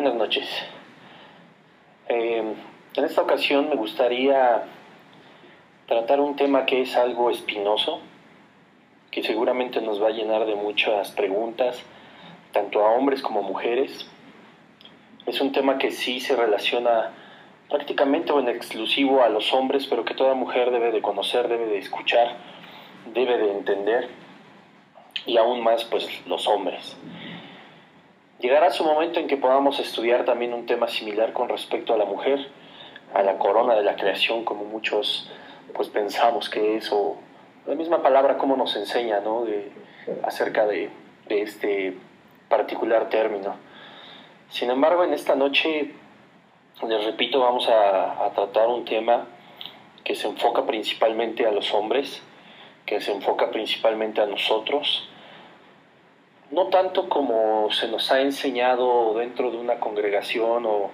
Buenas noches. En esta ocasión me gustaría tratar un tema que es algo espinoso, que seguramente nos va a llenar de muchas preguntas, tanto a hombres como a mujeres. Es un tema que sí se relaciona prácticamente o en exclusivo a los hombres, pero que toda mujer debe de conocer, debe de escuchar, debe de entender, y aún más pues los hombres. Llegará su momento en que podamos estudiar también un tema similar con respecto a la mujer, a la corona de la creación, como muchos pues pensamos que es, o la misma palabra como nos enseña, ¿no? Acerca de este particular término. Sin embargo, en esta noche, les repito, vamos a tratar un tema que se enfoca principalmente a los hombres, que se enfoca principalmente a nosotros, no tanto como se nos ha enseñado dentro de una congregación o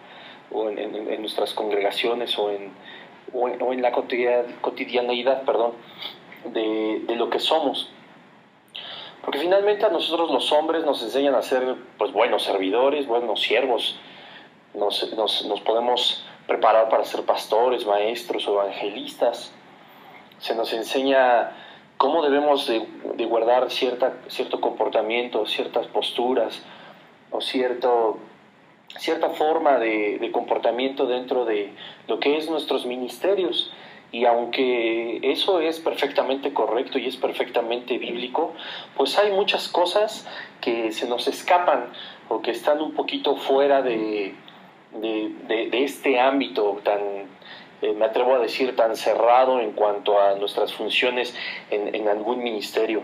en nuestras congregaciones o en la cotidianeidad, de lo que somos. Porque finalmente a nosotros los hombres nos enseñan a ser pues, buenos servidores, buenos siervos. Nos podemos preparar para ser pastores, maestros o evangelistas. Se nos enseña cómo debemos de guardar cierto comportamiento, ciertas posturas o cierta forma de comportamiento dentro de lo que es nuestros ministerios. Y aunque eso es perfectamente correcto y es perfectamente bíblico, pues hay muchas cosas que se nos escapan o que están un poquito fuera de este ámbito tan, me atrevo a decir, tan cerrado en cuanto a nuestras funciones en algún ministerio.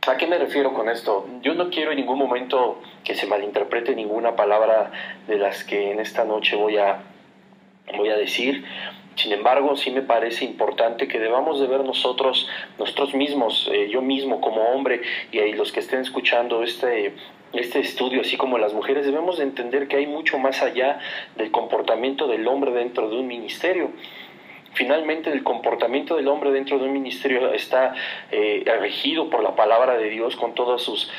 ¿A qué me refiero con esto? Yo no quiero en ningún momento que se malinterprete ninguna palabra de las que en esta noche voy a decir. Sin embargo, sí me parece importante que debamos de ver nosotros mismos, yo mismo como hombre y los que estén escuchando este estudio, así como las mujeres, debemos de entender que hay mucho más allá del comportamiento del hombre dentro de un ministerio. Finalmente, el comportamiento del hombre dentro de un ministerio está regido por la palabra de Dios con todas sus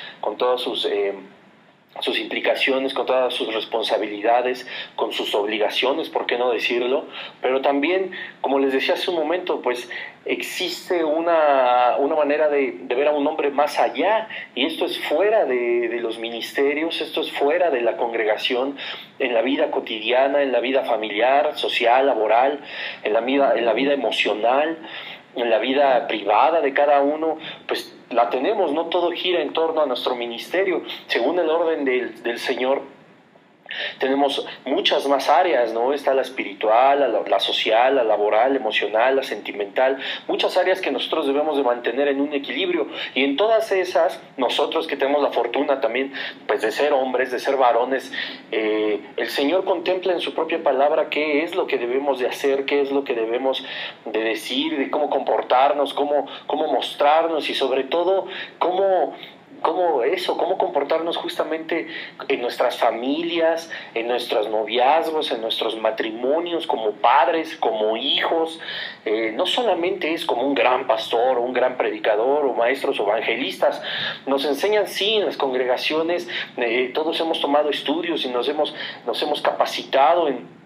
implicaciones, con todas sus responsabilidades, con sus obligaciones, ¿por qué no decirlo? Pero también, como les decía hace un momento, pues existe una manera de ver a un hombre más allá, y esto es fuera de los ministerios, esto es fuera de la congregación, en la vida cotidiana, en la vida familiar, social, laboral, en la vida emocional, en la vida privada de cada uno, pues la tenemos, no todo gira en torno a nuestro ministerio. Según el orden del Señor, tenemos muchas más áreas, ¿no? Está la espiritual, la social, la laboral, la emocional, la sentimental, muchas áreas que nosotros debemos de mantener en un equilibrio, y en todas esas, nosotros que tenemos la fortuna también, pues de ser hombres, de ser varones, el Señor contempla en su propia palabra qué es lo que debemos de hacer, qué es lo que debemos de decir, de cómo comportarnos, cómo mostrarnos, y sobre todo, cómo comportarnos justamente en nuestras familias, en nuestros noviazgos, en nuestros matrimonios, como padres, como hijos. No solamente es como un gran pastor, o un gran predicador, o maestros, o evangelistas. Nos enseñan, sí, en las congregaciones, todos hemos tomado estudios y nos hemos capacitado en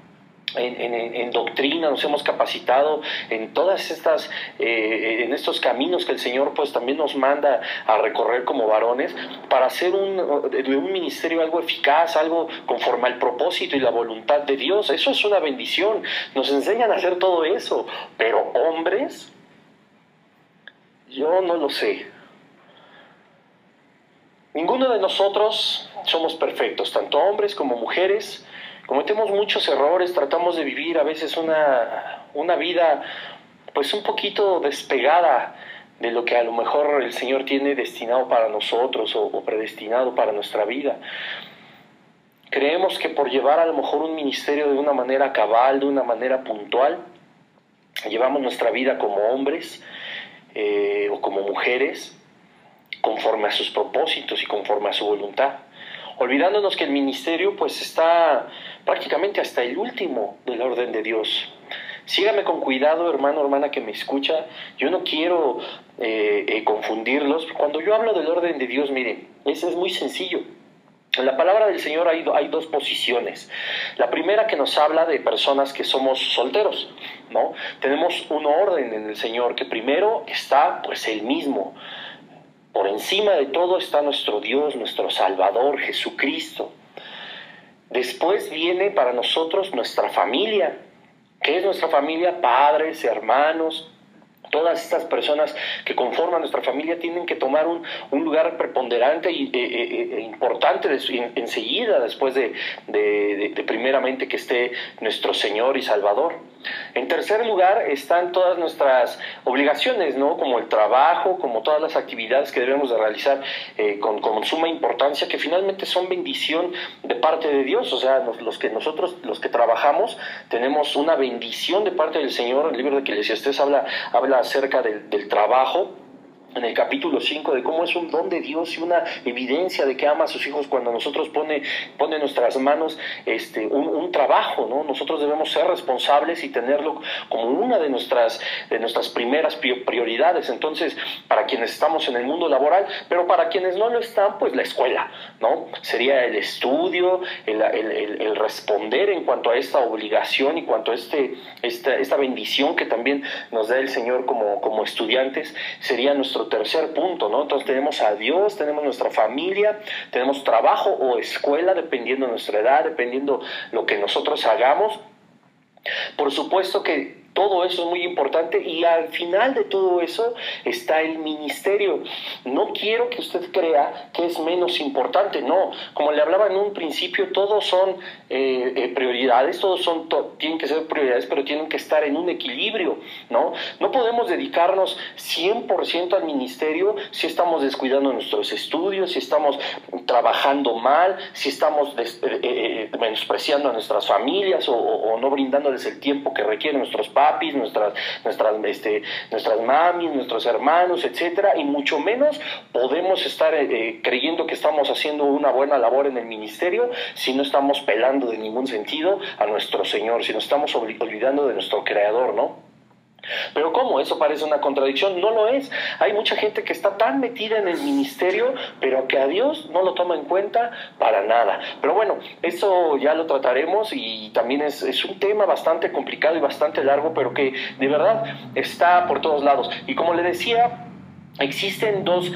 doctrina, nos hemos capacitado en todas estas en estos caminos que el Señor pues también nos manda a recorrer como varones, para hacer de un ministerio algo eficaz, algo conforme al propósito y la voluntad de Dios. Eso es una bendición, nos enseñan a hacer todo eso, pero hombres, yo no lo sé. Ninguno de nosotros somos perfectos, tanto hombres como mujeres. Cometemos muchos errores, tratamos de vivir a veces una vida pues un poquito despegada de lo que a lo mejor el Señor tiene destinado para nosotros o predestinado para nuestra vida. Creemos que por llevar a lo mejor un ministerio de una manera cabal, de una manera puntual, llevamos nuestra vida como hombres o como mujeres, conforme a sus propósitos y conforme a su voluntad, olvidándonos que el ministerio pues está prácticamente hasta el último del orden de Dios. Sígame con cuidado, hermano, hermana que me escucha. Yo no quiero confundirlos. Cuando yo hablo del orden de Dios, miren, eso es muy sencillo. En la palabra del Señor hay dos posiciones. La primera, que nos habla de personas que somos solteros, ¿no? Tenemos un orden en el Señor, que primero está pues Él mismo. Por encima de todo está nuestro Dios, nuestro Salvador, Jesucristo. Después viene para nosotros nuestra familia. ¿Qué es nuestra familia? Padres, hermanos. Todas estas personas que conforman nuestra familia tienen que tomar un lugar preponderante e importante enseguida, después de primeramente que esté nuestro Señor y Salvador. En tercer lugar están todas nuestras obligaciones, ¿no? Como el trabajo, como todas las actividades que debemos de realizar con suma importancia, que finalmente son bendición de parte de Dios. O sea, los que trabajamos, tenemos una bendición de parte del Señor. El libro de Eclesiastés habla acerca del trabajo, en el capítulo 5, de cómo es un don de Dios y una evidencia de que ama a sus hijos cuando nosotros pone en nuestras manos un trabajo, ¿no? Nosotros debemos ser responsables y tenerlo como una de nuestras primeras prioridades. Entonces, para quienes estamos en el mundo laboral, pero para quienes no lo están, pues la escuela, ¿no? Sería el estudio, el responder en cuanto a esta obligación y cuanto a esta bendición que también nos da el Señor como estudiantes. Sería nuestro tercer punto, ¿no? Entonces tenemos a Dios, tenemos nuestra familia, tenemos trabajo o escuela, dependiendo de nuestra edad, dependiendo lo que nosotros hagamos. Por supuesto que todo eso es muy importante, y al final de todo eso está el ministerio. No quiero que usted crea que es menos importante, no. Como le hablaba en un principio, todos son prioridades, tienen que ser prioridades, pero tienen que estar en un equilibrio, ¿no? No podemos dedicarnos 100% al ministerio si estamos descuidando nuestros estudios, si estamos trabajando mal, si estamos menospreciando a nuestras familias o no brindándoles el tiempo que requieren nuestros papis, nuestras mamis, nuestros hermanos, etcétera, y mucho menos podemos estar creyendo que estamos haciendo una buena labor en el ministerio si no estamos pelando de ningún sentido a nuestro Señor, si nos estamos olvidando de nuestro Creador, ¿no? Pero ¿cómo? Eso parece una contradicción. No lo es. Hay mucha gente que está tan metida en el ministerio, pero que a Dios no lo toma en cuenta para nada. Pero bueno, eso ya lo trataremos, y también es un tema bastante complicado y bastante largo, pero que de verdad está por todos lados. Y como le decía, existen dos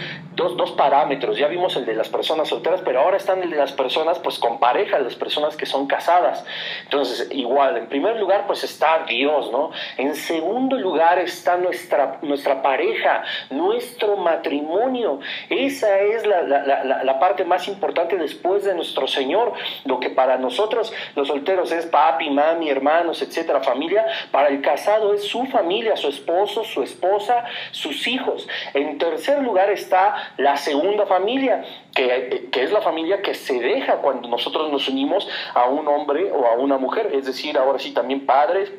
parámetros. Ya vimos el de las personas solteras, pero ahora están el de las personas pues con pareja, las personas que son casadas. Entonces, igual, en primer lugar pues está Dios, ¿no? En segundo lugar está nuestra pareja, nuestro matrimonio. Esa es la parte más importante después de nuestro Señor. Lo que para nosotros los solteros es papi, mami, hermanos, etcétera, familia, para el casado es su familia, su esposo, su esposa, sus hijos. En tercer lugar está la segunda familia, que es la familia que se deja cuando nosotros nos unimos a un hombre o a una mujer, es decir, ahora sí también padres,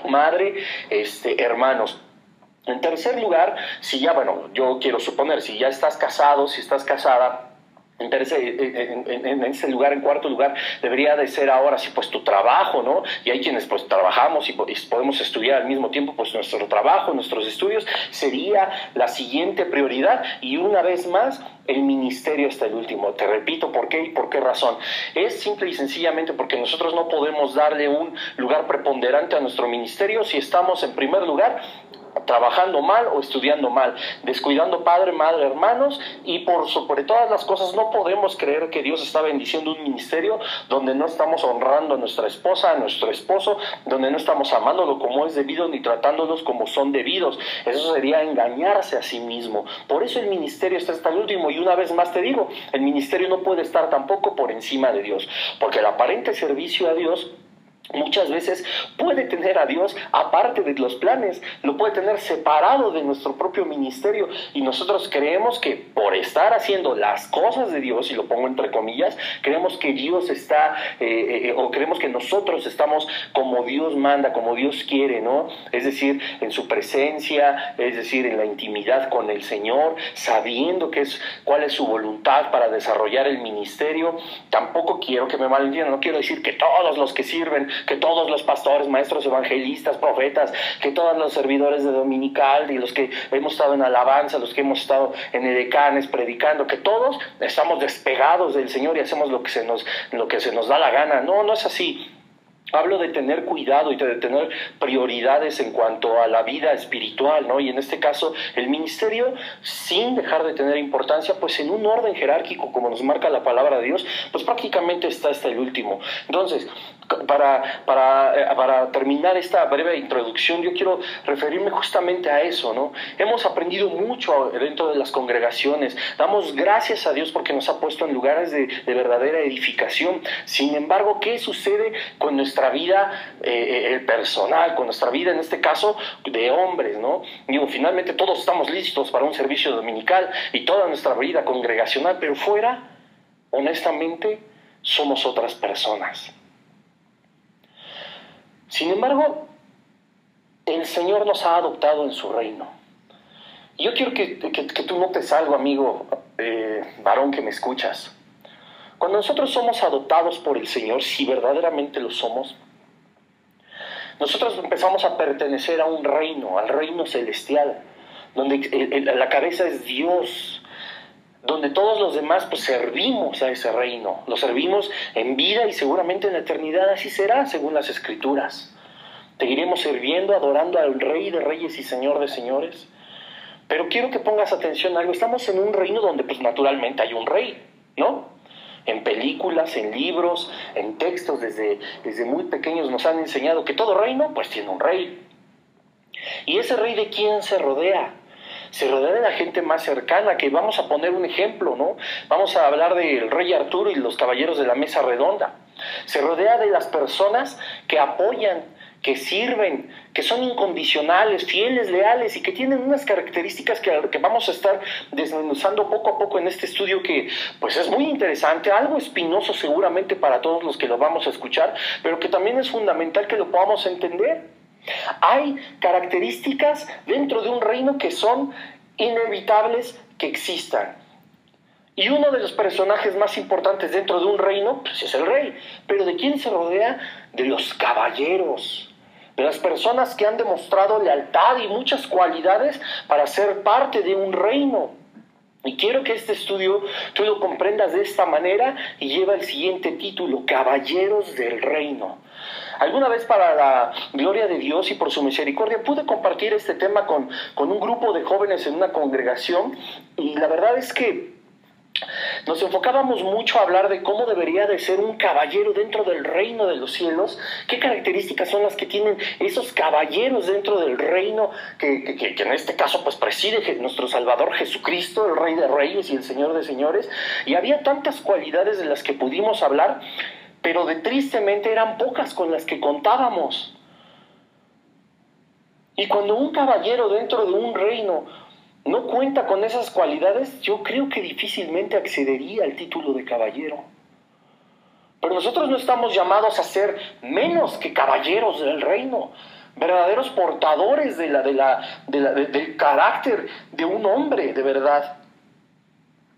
madre, hermanos. En tercer lugar, yo quiero suponer, si ya estás casado, si estás casada, en ese lugar, en cuarto lugar, debería de ser ahora sí pues tu trabajo, ¿no? Y hay quienes pues trabajamos y podemos estudiar al mismo tiempo, pues nuestro trabajo, nuestros estudios sería la siguiente prioridad, y una vez más el ministerio está el último. Te repito por qué y por qué razón. Es simple y sencillamente porque nosotros no podemos darle un lugar preponderante a nuestro ministerio si estamos en primer lugar trabajando mal o estudiando mal, descuidando padre, madre, hermanos, y por sobre todas las cosas no podemos creer que Dios está bendiciendo un ministerio donde no estamos honrando a nuestra esposa, a nuestro esposo, donde no estamos amándolo como es debido ni tratándolos como son debidos. Eso sería engañarse a sí mismo. Por eso el ministerio está hasta el último, y una vez más te digo, el ministerio no puede estar tampoco por encima de Dios, porque el aparente servicio a Dios muchas veces puede tener a Dios aparte de los planes, lo puede tener separado de nuestro propio ministerio, y nosotros creemos que por estar haciendo las cosas de Dios, y lo pongo entre comillas, creemos que Dios está, o creemos que nosotros estamos como Dios manda, como Dios quiere, ¿no? Es decir, en su presencia, es decir, en la intimidad con el Señor, sabiendo cuál es su voluntad para desarrollar el ministerio. Tampoco quiero que me malentiendan, no quiero decir que todos los que sirven que todos los pastores, maestros, evangelistas, profetas, que todos los servidores de dominical y los que hemos estado en alabanza, los que hemos estado en edecanes predicando, que todos estamos despegados del Señor y hacemos lo que se nos da la gana. No, no es así. Hablo de tener cuidado y de tener prioridades en cuanto a la vida espiritual, ¿no? Y en este caso, el ministerio, sin dejar de tener importancia, pues en un orden jerárquico, como nos marca la palabra de Dios, pues prácticamente está hasta el último. Entonces, para terminar esta breve introducción, yo quiero referirme justamente a eso, ¿no? Hemos aprendido mucho dentro de las congregaciones. Damos gracias a Dios porque nos ha puesto en lugares de verdadera edificación. Sin embargo, ¿qué sucede con nuestra vida personal, con nuestra vida, en este caso, de hombres, ¿no? Digo, finalmente todos estamos listos para un servicio dominical y toda nuestra vida congregacional, pero fuera, honestamente, somos otras personas. Sin embargo, el Señor nos ha adoptado en su reino. Y yo quiero que tú notes algo, amigo, varón que me escuchas. Cuando nosotros somos adoptados por el Señor, si verdaderamente lo somos, nosotros empezamos a pertenecer a un reino, al reino celestial, donde la cabeza es Dios, donde todos los demás pues servimos a ese reino, lo servimos en vida y seguramente en la eternidad así será según las Escrituras. Seguiremos sirviendo, adorando al Rey de Reyes y Señor de Señores. Pero quiero que pongas atención a algo, estamos en un reino donde pues naturalmente hay un rey, ¿no? En películas, en libros, en textos, desde muy pequeños nos han enseñado que todo reino pues tiene un rey. ¿Y ese rey de quién se rodea? Se rodea de la gente más cercana, que vamos a poner un ejemplo, ¿no? Vamos a hablar del rey Arturo y los caballeros de la mesa redonda. Se rodea de las personas que apoyan, que sirven, que son incondicionales, fieles, leales y que tienen unas características que vamos a estar desmenuzando poco a poco en este estudio que pues es muy interesante, algo espinoso seguramente para todos los que lo vamos a escuchar, pero que también es fundamental que lo podamos entender. Hay características dentro de un reino que son inevitables que existan. Y uno de los personajes más importantes dentro de un reino pues es el rey. ¿Pero de quién se rodea? De los caballeros, de las personas que han demostrado lealtad y muchas cualidades para ser parte de un reino. Y quiero que este estudio tú lo comprendas de esta manera y lleva el siguiente título: Caballeros del Reino. Alguna vez, para la gloria de Dios y por su misericordia, pude compartir este tema con un grupo de jóvenes en una congregación, y la verdad es que nos enfocábamos mucho a hablar de cómo debería de ser un caballero dentro del reino de los cielos, qué características son las que tienen esos caballeros dentro del reino que en este caso pues preside nuestro Salvador Jesucristo, el Rey de Reyes y el Señor de Señores. Y había tantas cualidades de las que pudimos hablar, pero tristemente eran pocas con las que contábamos. Y cuando un caballero dentro de un reino no cuenta con esas cualidades, yo creo que difícilmente accedería al título de caballero. Pero nosotros no estamos llamados a ser menos que caballeros del reino, verdaderos portadores del carácter de un hombre de verdad.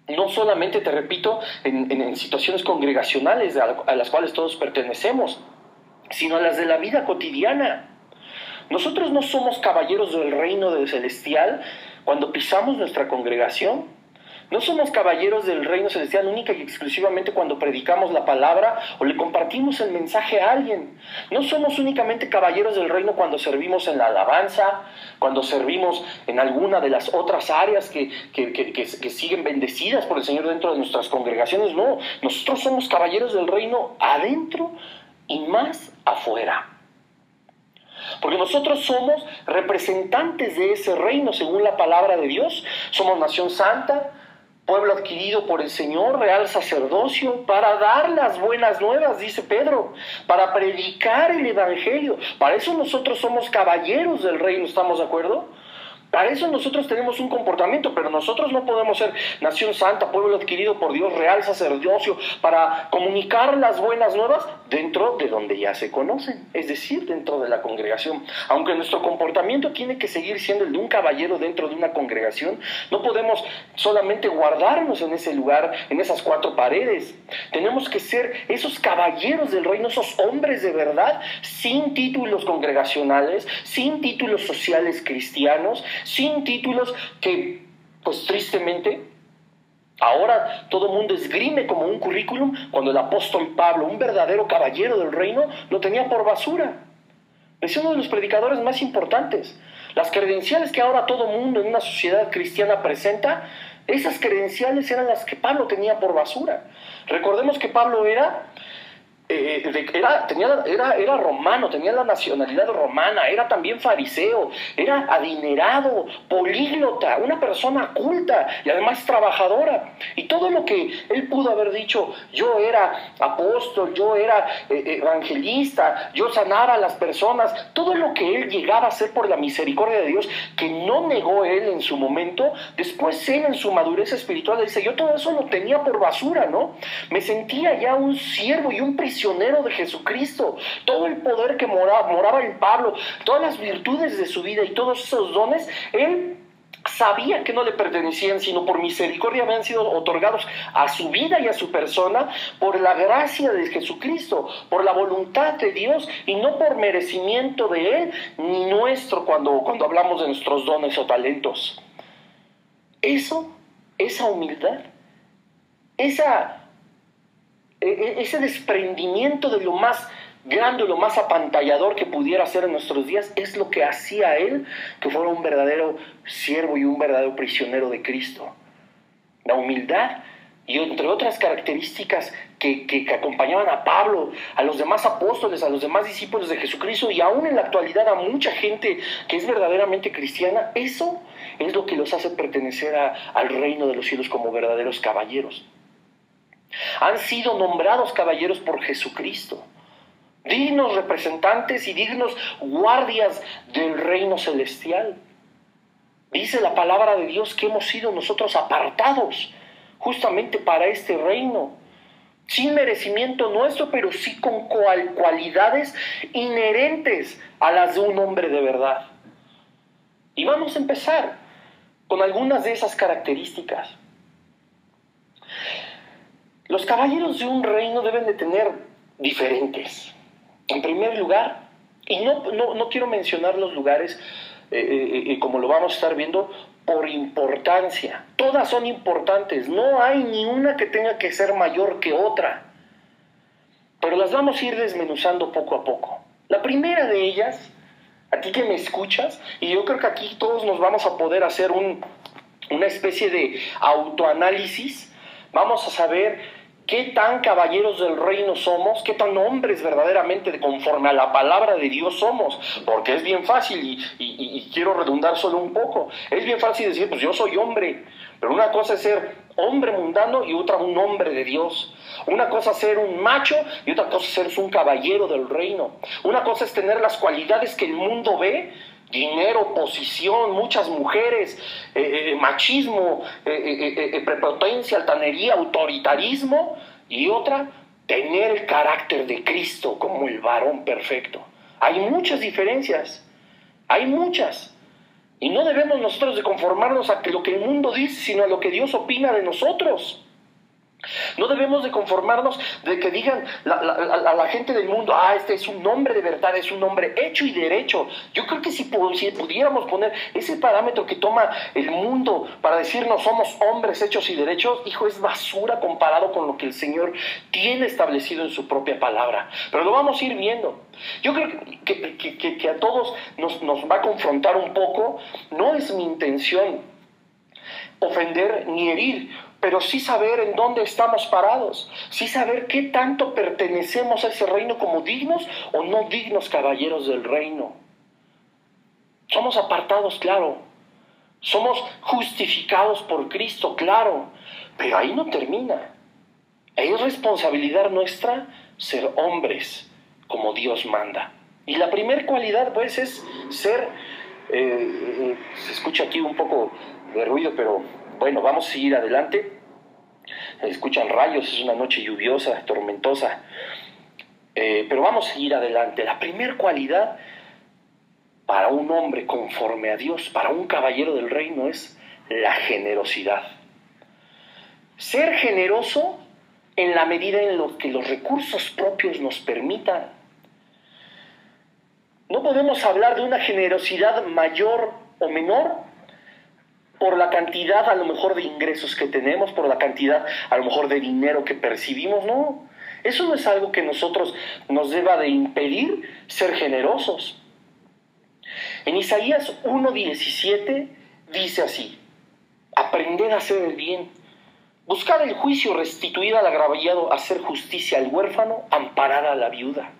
No solamente, te repito, en situaciones congregacionales a las cuales todos pertenecemos, sino a las de la vida cotidiana. Nosotros no somos caballeros del reino celestial cuando pisamos nuestra congregación. No somos caballeros del reino celestial única y exclusivamente cuando predicamos la palabra o le compartimos el mensaje a alguien. No somos únicamente caballeros del reino cuando servimos en la alabanza, cuando servimos en alguna de las otras áreas que siguen bendecidas por el Señor dentro de nuestras congregaciones. No, nosotros somos caballeros del reino adentro y más afuera. Porque nosotros somos representantes de ese reino según la palabra de Dios. Somos nación santa, pueblo adquirido por el Señor, real sacerdocio, para dar las buenas nuevas, dice Pedro, para predicar el evangelio. Para eso nosotros somos caballeros del reino, ¿estamos de acuerdo? Para eso nosotros tenemos un comportamiento, pero nosotros no podemos ser nación santa, pueblo adquirido por Dios, real sacerdocio, para comunicar las buenas nuevas dentro de donde ya se conocen, es decir, dentro de la congregación. Aunque nuestro comportamiento tiene que seguir siendo el de un caballero dentro de una congregación, no podemos solamente guardarnos en ese lugar, en esas cuatro paredes. Tenemos que ser esos caballeros del reino, esos hombres de verdad, sin títulos congregacionales, sin títulos sociales cristianos, sin títulos que, pues tristemente, ahora todo el mundo esgrime como un currículum, cuando el apóstol Pablo, un verdadero caballero del reino, lo tenía por basura. Es uno de los predicadores más importantes. Las credenciales que ahora todo mundo en una sociedad cristiana presenta, esas credenciales eran las que Pablo tenía por basura. Recordemos que Pablo era romano, tenía la nacionalidad romana, era también fariseo, era adinerado, políglota, una persona culta y además trabajadora. Y todo lo que él pudo haber dicho, yo era apóstol, yo era evangelista, yo sanaba a las personas, todo lo que él llegaba a hacer por la misericordia de Dios, que no negó él en su momento, después él en su madurez espiritual dice, yo todo eso lo tenía por basura, ¿no? Me sentía ya un siervo y un prisionero de Jesucristo. Todo el poder que moraba en Pablo, todas las virtudes de su vida y todos esos dones, él sabía que no le pertenecían, sino por misericordia habían sido otorgados a su vida y a su persona por la gracia de Jesucristo, por la voluntad de Dios y no por merecimiento de Él ni nuestro cuando hablamos de nuestros dones o talentos. Esa humildad, ese desprendimiento de lo más grande, lo más apantallador que pudiera ser en nuestros días, es lo que hacía a él que fuera un verdadero siervo y un verdadero prisionero de Cristo. La humildad, y entre otras características que acompañaban a Pablo, a los demás apóstoles, a los demás discípulos de Jesucristo y aún en la actualidad a mucha gente que es verdaderamente cristiana, eso es lo que los hace pertenecer al reino de los cielos como verdaderos caballeros. Han sido nombrados caballeros por Jesucristo, dignos representantes y dignos guardias del reino celestial. Dice la palabra de Dios que hemos sido nosotros apartados justamente para este reino, sin merecimiento nuestro, pero sí con cualidades inherentes a las de un hombre de verdad. Y vamos a empezar con algunas de esas características. Los caballeros de un reino deben de tener diferentes. En primer lugar, y no quiero mencionar los lugares como lo vamos a estar viendo, por importancia. Todas son importantes, no hay ni una que tenga que ser mayor que otra. Pero las vamos a ir desmenuzando poco a poco. La primera de ellas, a ti que me escuchas, y yo creo que aquí todos nos vamos a poder hacer una especie de autoanálisis. Vamos a saber qué tan caballeros del reino somos, qué tan hombres verdaderamente conforme a la palabra de Dios somos, porque es bien fácil, y quiero redundar solo un poco, es bien fácil decir, pues yo soy hombre, pero una cosa es ser hombre mundano y otra un hombre de Dios. Una cosa es ser un macho y otra cosa es ser un caballero del reino. Una cosa es tener las cualidades que el mundo ve, dinero, posición, muchas mujeres, machismo, prepotencia, altanería, autoritarismo, y otra, tener el carácter de Cristo como el varón perfecto. Hay muchas diferencias, hay muchas, y no debemos nosotros de conformarnos a lo que el mundo dice, sino a lo que Dios opina de nosotros. No debemos de conformarnos de que digan a la gente del mundo, este es un hombre de verdad, es un hombre hecho y derecho. Yo creo que si pudiéramos poner ese parámetro que toma el mundo para decirnos somos hombres hechos y derechos, hijo, es basura comparado con lo que el Señor tiene establecido en su propia palabra. Pero lo vamos a ir viendo. Yo creo que a todos nos va a confrontar un poco. No es mi intención ofender ni herir, pero sí saber en dónde estamos parados, sí saber qué tanto pertenecemos a ese reino como dignos o no dignos caballeros del reino. Somos apartados, claro. Somos justificados por Cristo, claro. Pero ahí no termina. Es responsabilidad nuestra ser hombres como Dios manda. Y la primera cualidad, pues, es ser... se escucha aquí un poco de ruido, pero bueno, vamos a seguir adelante. Se escuchan rayos, es una noche lluviosa, tormentosa. Pero vamos a seguir adelante. La primera cualidad para un hombre conforme a Dios, para un caballero del reino, es la generosidad. Ser generoso en la medida en lo que los recursos propios nos permitan. No podemos hablar de una generosidad mayor o menor por la cantidad a lo mejor de ingresos que tenemos, por la cantidad a lo mejor de dinero que percibimos, no. Eso no es algo que nosotros nos deba de impedir ser generosos. En Isaías 1:17 dice así: aprended a hacer el bien, buscad el juicio, restituid al agraviado, hacer justicia al huérfano, amparar a la viuda.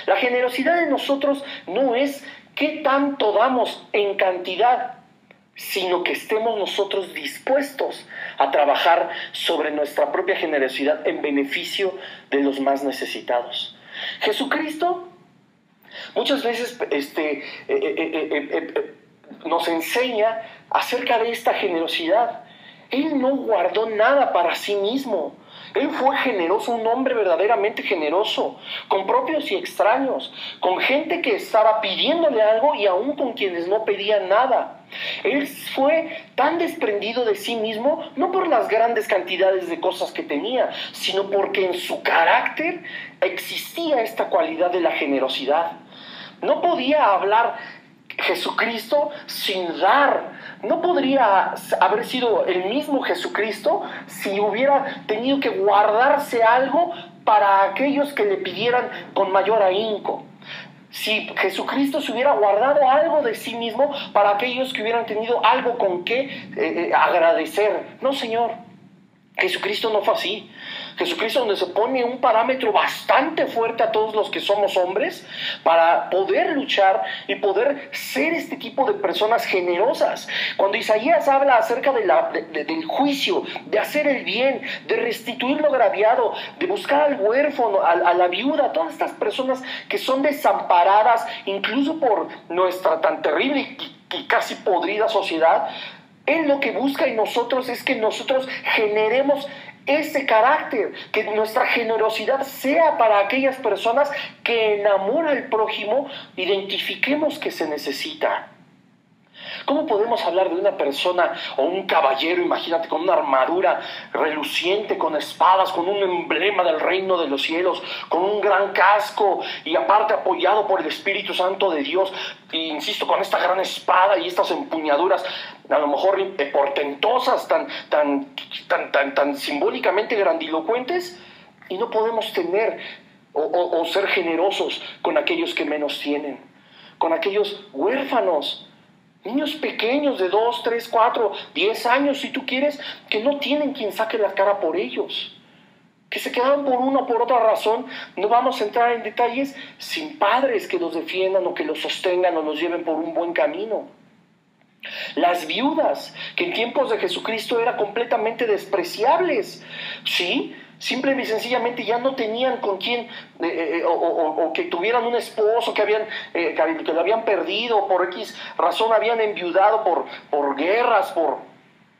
La generosidad de nosotros no es qué tanto damos en cantidad, sino que estemos nosotros dispuestos a trabajar sobre nuestra propia generosidad en beneficio de los más necesitados. Jesucristo muchas veces nos enseña acerca de esta generosidad. Él no guardó nada para sí mismo. Él fue generoso, un hombre verdaderamente generoso, con propios y extraños, con gente que estaba pidiéndole algo y aún con quienes no pedían nada. Él fue tan desprendido de sí mismo, no por las grandes cantidades de cosas que tenía, sino porque en su carácter existía esta cualidad de la generosidad. No podía hablar Jesucristo sin dar. No podría haber sido el mismo Jesucristo si hubiera tenido que guardarse algo para aquellos que le pidieran con mayor ahínco. Si Jesucristo se hubiera guardado algo de sí mismo para aquellos que hubieran tenido algo con qué agradecer. No, Señor. Jesucristo no fue así. Jesucristo, donde se pone un parámetro bastante fuerte a todos los que somos hombres para poder luchar y poder ser este tipo de personas generosas. Cuando Isaías habla acerca del juicio, de hacer el bien, de restituir lo agraviado, de buscar al huérfano, a la viuda, todas estas personas que son desamparadas incluso por nuestra tan terrible y casi podrida sociedad, Él lo que busca en nosotros es que nosotros generemos ese carácter, que nuestra generosidad sea para aquellas personas que enamora al prójimo, identifiquemos que se necesita. ¿Cómo podemos hablar de una persona o un caballero, imagínate, con una armadura reluciente, con espadas, con un emblema del reino de los cielos, con un gran casco y aparte apoyado por el Espíritu Santo de Dios, e insisto, con esta gran espada y estas empuñaduras a lo mejor portentosas, tan simbólicamente grandilocuentes, y no podemos tener o ser generosos con aquellos que menos tienen, con aquellos huérfanos, niños pequeños de 2, 3, 4, 10 años, si tú quieres, que no tienen quien saque la cara por ellos, que se quedaron por una o por otra razón. No vamos a entrar en detalles, sin padres que los defiendan o que los sostengan o los lleven por un buen camino. Las viudas, que en tiempos de Jesucristo eran completamente despreciables, ¿sí? Simple y sencillamente ya no tenían con quién, o que tuvieran un esposo que lo habían perdido, por X razón habían enviudado por guerras, por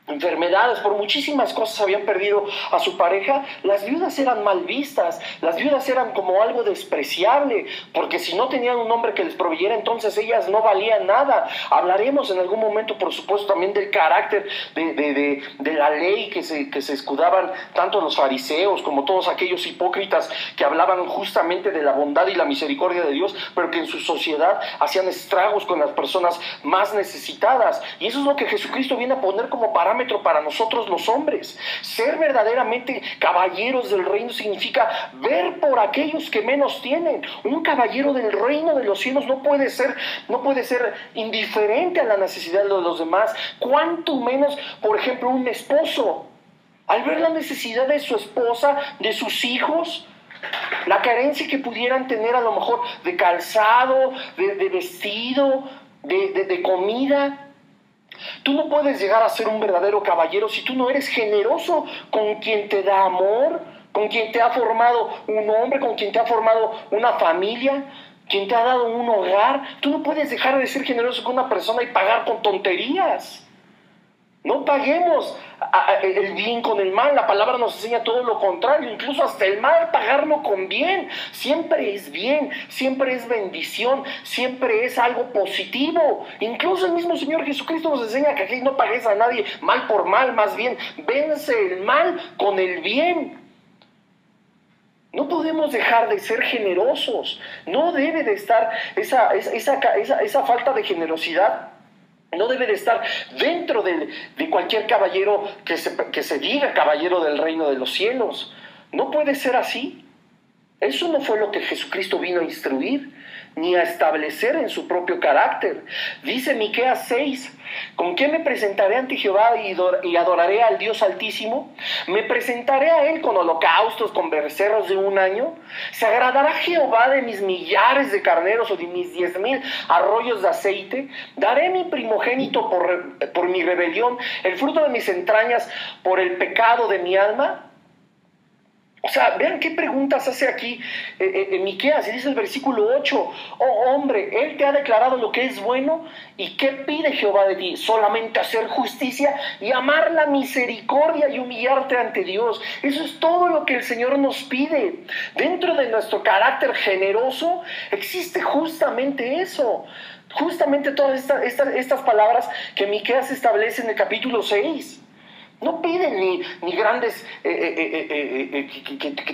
enfermedades, por muchísimas cosas habían perdido a su pareja. Las viudas eran mal vistas, las viudas eran como algo despreciable, porque si no tenían un hombre que les proveyera, entonces ellas no valían nada. Hablaremos en algún momento, por supuesto, también del carácter de la ley que se escudaban tanto los fariseos como todos aquellos hipócritas que hablaban justamente de la bondad y la misericordia de Dios, pero que en su sociedad hacían estragos con las personas más necesitadas. Y eso es lo que Jesucristo viene a poner como parámetro para nosotros los hombres. Ser verdaderamente caballeros del reino significa ver por aquellos que menos tienen. Un caballero del reino de los cielos no puede ser indiferente a la necesidad de los demás. Cuanto menos, por ejemplo, un esposo, al ver la necesidad de su esposa, de sus hijos, la carencia que pudieran tener a lo mejor de calzado, de vestido, de comida. Tú no puedes llegar a ser un verdadero caballero si tú no eres generoso con quien te da amor, con quien te ha formado un hombre, con quien te ha formado una familia, quien te ha dado un hogar. Tú no puedes dejar de ser generoso con una persona y pagar con tonterías. No paguemos el bien con el mal. La palabra nos enseña todo lo contrario, incluso hasta el mal, pagarlo con bien. Siempre es bien, siempre es bendición, siempre es algo positivo. Incluso el mismo Señor Jesucristo nos enseña que aquí no pagues a nadie mal por mal, más bien vence el mal con el bien. No podemos dejar de ser generosos. No debe de estar esa falta de generosidad. No debe de estar dentro de cualquier caballero que se diga caballero del reino de los cielos. No puede ser así. Eso no fue lo que Jesucristo vino a instruir, ni a establecer en su propio carácter. Dice Miqueas 6, ¿con qué me presentaré ante Jehová y adoraré al Dios Altísimo? ¿Me presentaré a Él con holocaustos, con becerros de un año? ¿Se agradará Jehová de mis millares de carneros o de mis 10,000 arroyos de aceite? ¿Daré mi primogénito por mi rebelión, el fruto de mis entrañas por el pecado de mi alma? O sea, vean qué preguntas hace aquí Miqueas, y dice el versículo 8, oh hombre, Él te ha declarado lo que es bueno, ¿y qué pide Jehová de ti? Solamente hacer justicia y amar la misericordia y humillarte ante Dios. Eso es todo lo que el Señor nos pide. Dentro de nuestro carácter generoso existe justamente eso. Justamente todas estas palabras que Miqueas establece en el capítulo 6. No piden ni grandes, que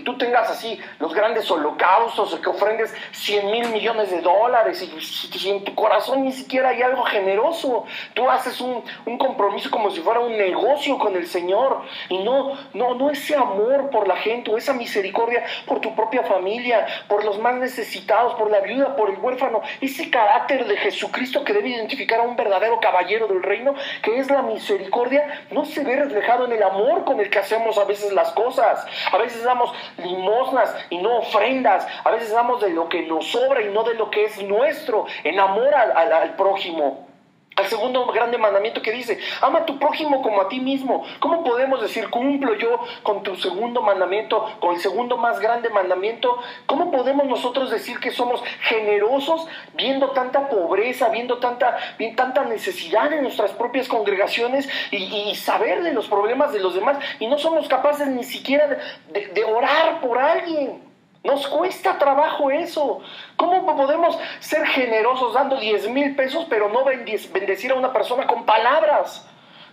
tú tengas así los grandes holocaustos, o que ofrendes 100,000 millones de dólares, y en tu corazón ni siquiera hay algo generoso. Tú haces un compromiso como si fuera un negocio con el Señor, y no ese amor por la gente, o esa misericordia por tu propia familia, por los más necesitados, por la viuda, por el huérfano, ese carácter de Jesucristo que debe identificar a un verdadero caballero del reino, que es la misericordia, no se ve reflejado en el amor con el que hacemos a veces las cosas. A veces damos limosnas y no ofrendas. A veces damos de lo que nos sobra y no de lo que es nuestro, en amor al prójimo. Al segundo grande mandamiento que dice, ama a tu prójimo como a ti mismo. ¿Cómo podemos decir, cumplo yo con tu segundo mandamiento, con el segundo más grande mandamiento? ¿Cómo podemos nosotros decir que somos generosos viendo tanta pobreza, viendo tanta necesidad en nuestras propias congregaciones, y saber de los problemas de los demás, y no somos capaces ni siquiera de orar por alguien? Nos cuesta trabajo eso. ¿Cómo podemos ser generosos dando 10,000 pesos, pero no bendecir a una persona con palabras?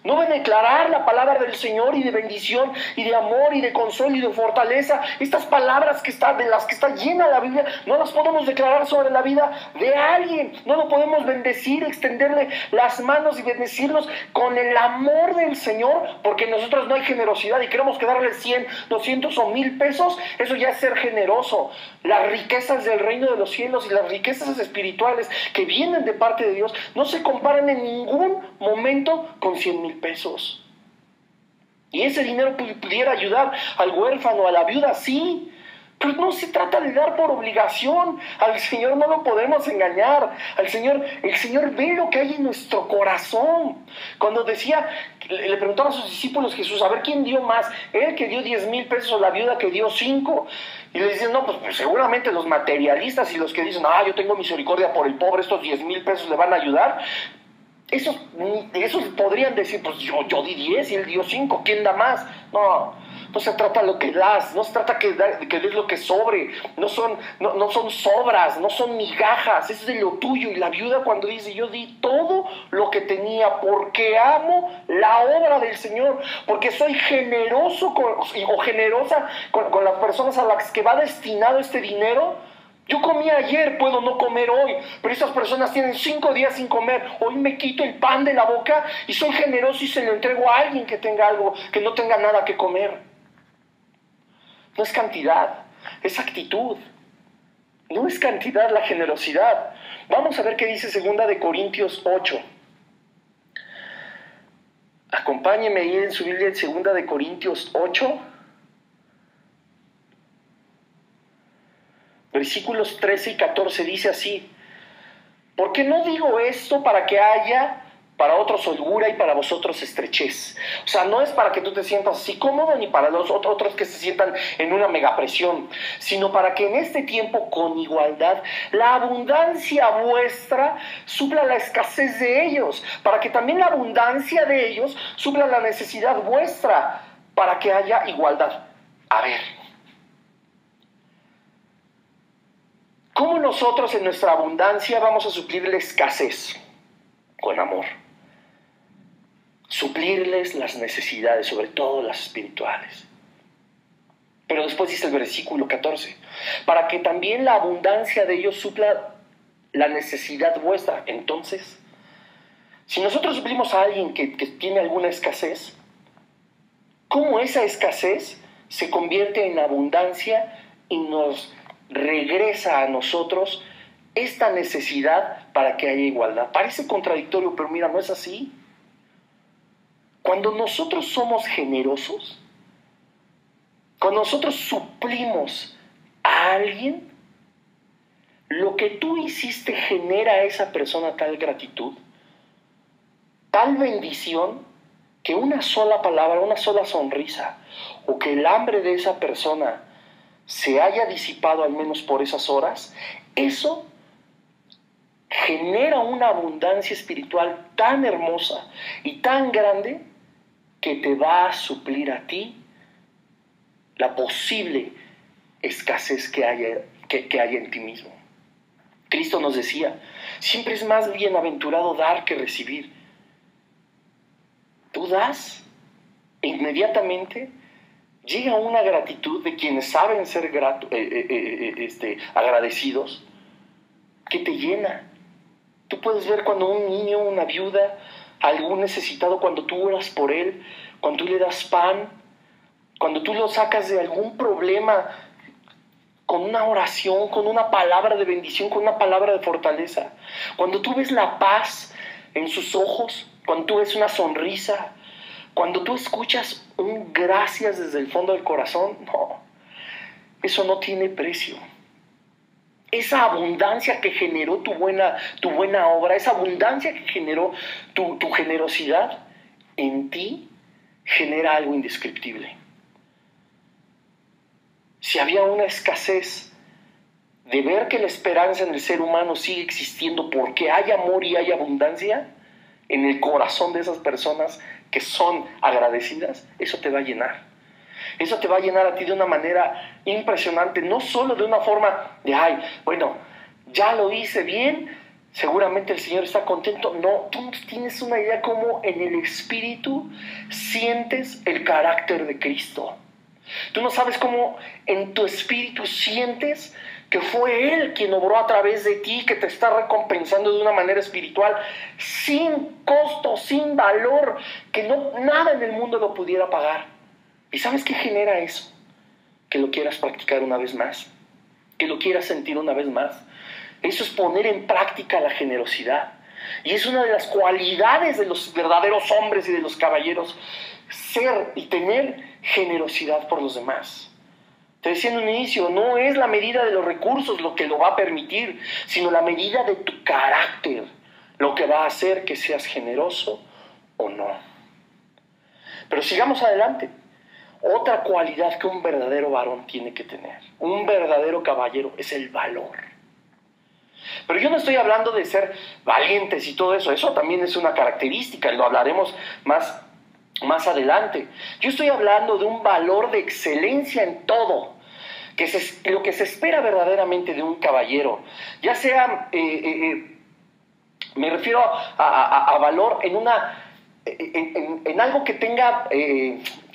No declarar la palabra del Señor y de bendición y de amor y de consuelo y de fortaleza. Estas palabras de las que está llena la Biblia, no las podemos declarar sobre la vida de alguien. No lo podemos bendecir, extenderle las manos y bendecirnos con el amor del Señor, porque nosotros no hay generosidad y queremos que darle 100, 200 o 1,000 pesos. Eso ya es ser generoso. Las riquezas del reino de los cielos y las riquezas espirituales que vienen de parte de Dios no se comparan en ningún momento con 100,000 pesos. Y ese dinero pudiera ayudar al huérfano, a la viuda, sí, pero no se trata de dar por obligación. Al Señor no lo podemos engañar. El Señor ve lo que hay en nuestro corazón. Cuando le preguntaron a sus discípulos Jesús, a ver quién dio más, él que dio 10,000 pesos o la viuda que dio 5. Y le dicen, no, pues seguramente los materialistas y los que dicen, yo tengo misericordia por el pobre, estos 10,000 pesos le van a ayudar. Esos podrían decir, pues yo di 10 y él dio 5, ¿quién da más? No se trata de lo que das, no se trata que des lo que sobre, no son sobras, no son migajas, es de lo tuyo. Y la viuda, cuando dice, yo di todo lo que tenía porque amo la obra del Señor, porque soy generoso o generosa con las personas a las que va destinado este dinero. Yo comí ayer, puedo no comer hoy, pero estas personas tienen 5 días sin comer. Hoy me quito el pan de la boca y soy generoso y se lo entrego a alguien que tenga algo, que no tenga nada que comer. No es cantidad, es actitud. No es cantidad la generosidad. Vamos a ver qué dice 2 de Corintios 8. Acompáñeme ahí en su Biblia en 2 de Corintios 8. Versículos 13 y 14 dice así: porque no digo esto para que haya para otros holgura y para vosotros estrechez. O sea, no es para que tú te sientas así cómodo, ni para los otros que se sientan en una megapresión, sino para que en este tiempo con igualdad la abundancia vuestra supla la escasez de ellos, para que también la abundancia de ellos supla la necesidad vuestra, para que haya igualdad. A ver, ¿cómo nosotros en nuestra abundancia vamos a suplir la escasez? Con amor. Suplirles las necesidades, sobre todo las espirituales. Pero después dice el versículo 14, para que también la abundancia de ellos supla la necesidad vuestra. Entonces, si nosotros suplimos a alguien que tiene alguna escasez, ¿cómo esa escasez se convierte en abundancia y nos regresa a nosotros esta necesidad para que haya igualdad? Parece contradictorio, pero mira, no es así. Cuando nosotros somos generosos, cuando nosotros suplimos a alguien, lo que tú hiciste genera a esa persona tal gratitud, tal bendición, que una sola palabra, una sola sonrisa, o que el hambre de esa persona se haya disipado al menos por esas horas, eso genera una abundancia espiritual tan hermosa y tan grande que te va a suplir a ti la posible escasez que haya en ti mismo. Cristo nos decía, siempre es más bienaventurado dar que recibir. Tú das e inmediatamente llega una gratitud de quienes saben ser agradecidos, que te llena. Tú puedes ver cuando un niño, una viuda, algún necesitado, cuando tú oras por él, cuando tú le das pan, cuando tú lo sacas de algún problema con una oración, con una palabra de bendición, con una palabra de fortaleza, cuando tú ves la paz en sus ojos, cuando tú ves una sonrisa, cuando tú escuchas un gracias desde el fondo del corazón, no, eso no tiene precio. Esa abundancia que generó tu buena obra, esa abundancia que generó tu generosidad, en ti genera algo indescriptible. Si había una escasez de ver que la esperanza en el ser humano sigue existiendo porque hay amor y hay abundancia en el corazón de esas personas que son agradecidas, eso te va a llenar. Eso te va a llenar a ti de una manera impresionante, no solo de una forma de, ay, bueno, ya lo hice bien, seguramente el Señor está contento. No, tú tienes una idea cómo en el Espíritu sientes el carácter de Cristo. Tú no sabes cómo en tu espíritu sientes que fue Él quien obró a través de ti, que te está recompensando de una manera espiritual, sin costo, sin valor, que nada en el mundo lo pudiera pagar. ¿Y sabes qué genera eso? Que lo quieras practicar una vez más, que lo quieras sentir una vez más. Eso es poner en práctica la generosidad. Y es una de las cualidades de los verdaderos hombres y de los caballeros, ser y tener generosidad por los demás. Te decía en un inicio, no es la medida de los recursos lo que lo va a permitir, sino la medida de tu carácter, lo que va a hacer que seas generoso o no. Pero sigamos adelante. Otra cualidad que un verdadero varón tiene que tener, un verdadero caballero, es el valor. Pero yo no estoy hablando de ser valientes y todo eso, eso también es una característica, y lo hablaremos más adelante. Yo estoy hablando de un valor de excelencia en todo, lo que se espera verdaderamente de un caballero, ya sea, me refiero a valor en algo que tenga,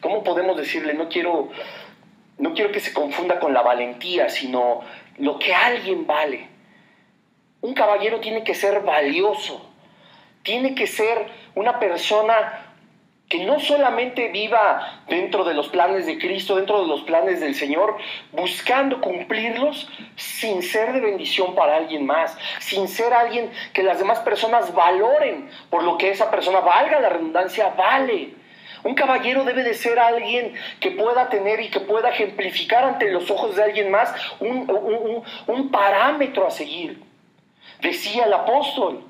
¿cómo podemos decirle? No quiero que se confunda con la valentía, sino lo que alguien vale. Un caballero tiene que ser valioso, tiene que ser una persona que no solamente viva dentro de los planes de Cristo, dentro de los planes del Señor, buscando cumplirlos sin ser de bendición para alguien más, sin ser alguien que las demás personas valoren por lo que esa persona, valga la redundancia, vale. Un caballero debe de ser alguien que pueda tener y que pueda ejemplificar ante los ojos de alguien más un parámetro a seguir. Decía el apóstol,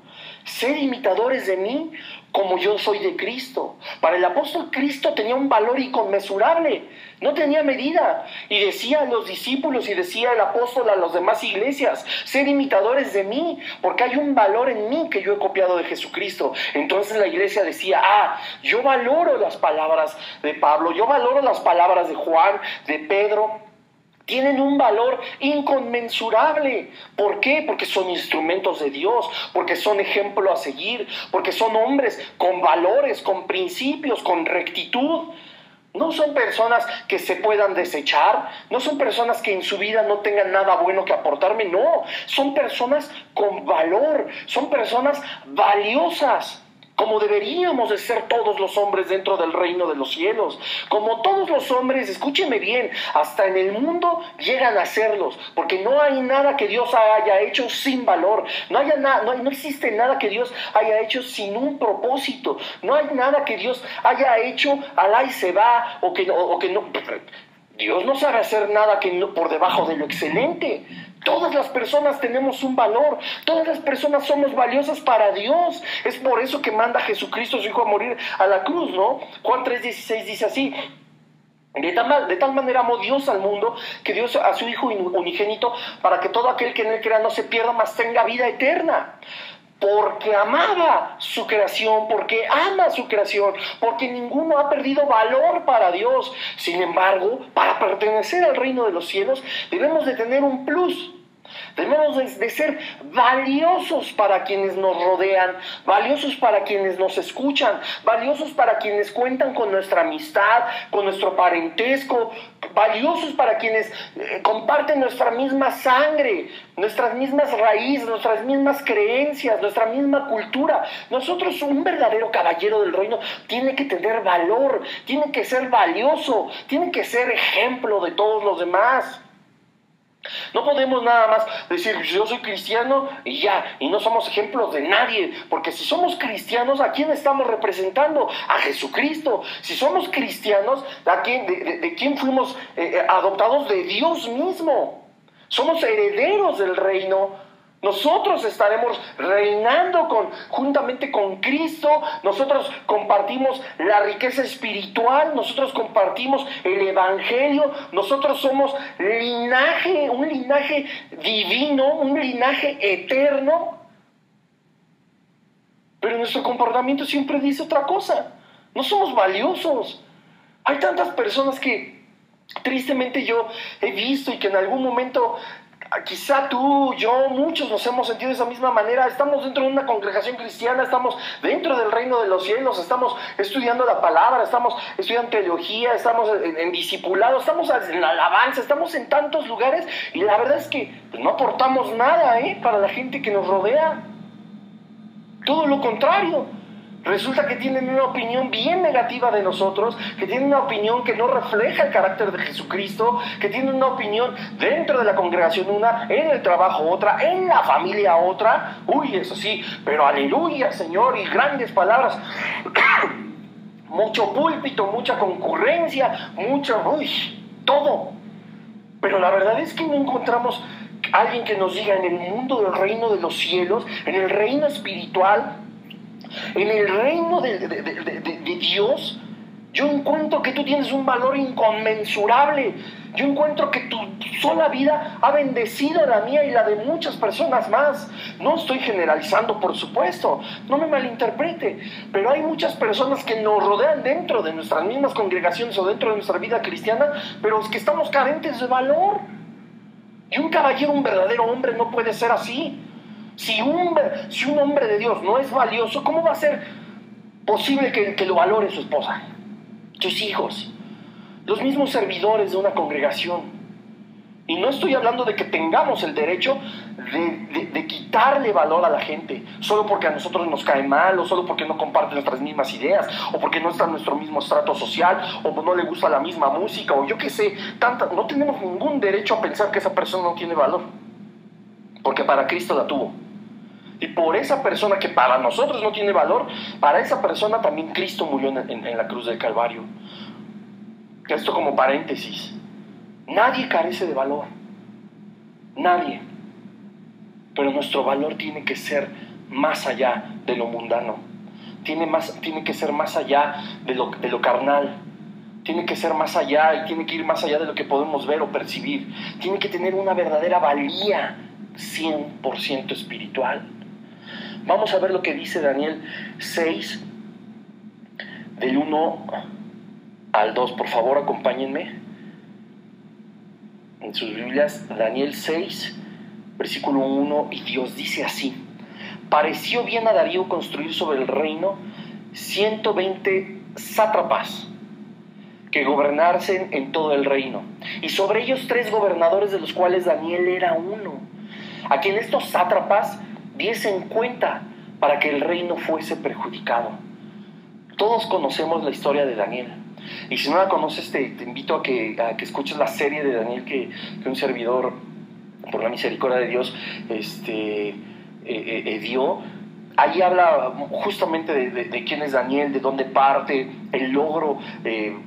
sed imitadores de mí como yo soy de Cristo. Para el apóstol, Cristo tenía un valor inconmensurable, no tenía medida. Y decía a los discípulos y decía el apóstol a las demás iglesias: ser imitadores de mí, porque hay un valor en mí que yo he copiado de Jesucristo. Entonces la iglesia decía: yo valoro las palabras de Pablo, yo valoro las palabras de Juan, de Pedro. Tienen un valor inconmensurable. ¿Por qué? Porque son instrumentos de Dios, porque son ejemplo a seguir, porque son hombres con valores, con principios, con rectitud. No son personas que se puedan desechar, no son personas que en su vida no tengan nada bueno que aportarme, no. Son personas con valor, son personas valiosas, como deberíamos de ser todos los hombres dentro del reino de los cielos. Como todos los hombres, escúcheme bien, hasta en el mundo llegan a serlos, porque no hay nada que Dios haya hecho sin valor. No existe nada que Dios haya hecho sin un propósito. No hay nada que Dios haya hecho al y se va, o que no. Dios no sabe hacer nada que no, por debajo de lo excelente. Todas las personas tenemos un valor, todas las personas somos valiosas para Dios. Es por eso que manda a Jesucristo, su Hijo, a morir a la cruz, ¿no? Juan 3:16 dice así: de tal manera amó Dios al mundo, que dio a su Hijo unigénito, para que todo aquel que en él crea no se pierda, mas tenga vida eterna. Porque amaba su creación, porque ama su creación, porque ninguno ha perdido valor para Dios. Sin embargo, para pertenecer al reino de los cielos, debemos de tener un plus. Debemos de ser valiosos para quienes nos rodean, valiosos para quienes nos escuchan, valiosos para quienes cuentan con nuestra amistad, con nuestro parentesco, valiosos para quienes comparten nuestra misma sangre, nuestras mismas raíces, nuestras mismas creencias, nuestra misma cultura. Nosotros, un verdadero caballero del reino, tiene que tener valor, tiene que ser valioso, tiene que ser ejemplo de todos los demás. No podemos nada más decir: yo soy cristiano y ya, y no somos ejemplos de nadie, porque si somos cristianos, ¿a quién estamos representando? A Jesucristo. Si somos cristianos, ¿de quién fuimos adoptados? De Dios mismo. Somos herederos del reino. Nosotros estaremos reinando juntamente con Cristo. Nosotros compartimos la riqueza espiritual. Nosotros compartimos el evangelio. Nosotros somos un linaje divino, un linaje eterno. Pero nuestro comportamiento siempre dice otra cosa. No somos valiosos. Hay tantas personas que tristemente yo he visto y que en algún momento, quizá tú, yo, muchos nos hemos sentido de esa misma manera. Estamos dentro de una congregación cristiana, estamos dentro del reino de los cielos, estamos estudiando la palabra, estamos estudiando teología, estamos en discipulado, estamos en alabanza, estamos en tantos lugares, y la verdad es que no aportamos nada para la gente que nos rodea. Todo lo contrario. Resulta que tienen una opinión bien negativa de nosotros, que tienen una opinión que no refleja el carácter de Jesucristo, que tienen una opinión dentro de la congregación una, en el trabajo otra, en la familia otra. Uy, eso sí, pero aleluya, Señor, y grandes palabras. Mucho púlpito, mucha concurrencia, todo. Pero la verdad es que no encontramos alguien que nos diga: en el mundo del reino de los cielos, en el reino espiritual, en el reino de Dios, yo encuentro que tú tienes un valor inconmensurable. Yo encuentro que tu sola vida ha bendecido la mía y la de muchas personas más. No estoy generalizando, por supuesto, no me malinterprete, pero hay muchas personas que nos rodean dentro de nuestras mismas congregaciones o dentro de nuestra vida cristiana, pero es que estamos carentes de valor. Y un caballero, un verdadero hombre, no puede ser así. Si un hombre de Dios no es valioso, ¿cómo va a ser posible que lo valore su esposa, sus hijos, los mismos servidores de una congregación? Y no estoy hablando de que tengamos el derecho de quitarle valor a la gente solo porque a nosotros nos cae mal, o solo porque no comparte nuestras mismas ideas, o porque no está en nuestro mismo estrato social, o no le gusta la misma música, o yo qué sé, no tenemos ningún derecho a pensar que esa persona no tiene valor, porque para Cristo la tuvo. Y por esa persona que para nosotros no tiene valor, para esa persona también Cristo murió en la cruz del Calvario. Esto como paréntesis. Nadie carece de valor. Nadie. Pero nuestro valor tiene que ser más allá de lo mundano. tiene que ser más allá de lo carnal. Tiene que ser más allá y tiene que ir más allá de lo que podemos ver o percibir. Tiene que tener una verdadera valía 100% espiritual. Vamos a ver lo que dice Daniel 6, del 1 al 2. Por favor, acompáñenme. En sus Biblias, Daniel 6, versículo 1, y Dios dice así: pareció bien a Darío construir sobre el reino 120 sátrapas que gobernasen en todo el reino, y sobre ellos 3 gobernadores, de los cuales Daniel era uno, a quien estos sátrapas diesen cuenta para que el reino fuese perjudicado. Todos conocemos la historia de Daniel, y si no la conoces te invito a que escuches la serie de Daniel que un servidor, por la misericordia de Dios, dio. Ahí habla justamente de quién es Daniel, de dónde parte, el logro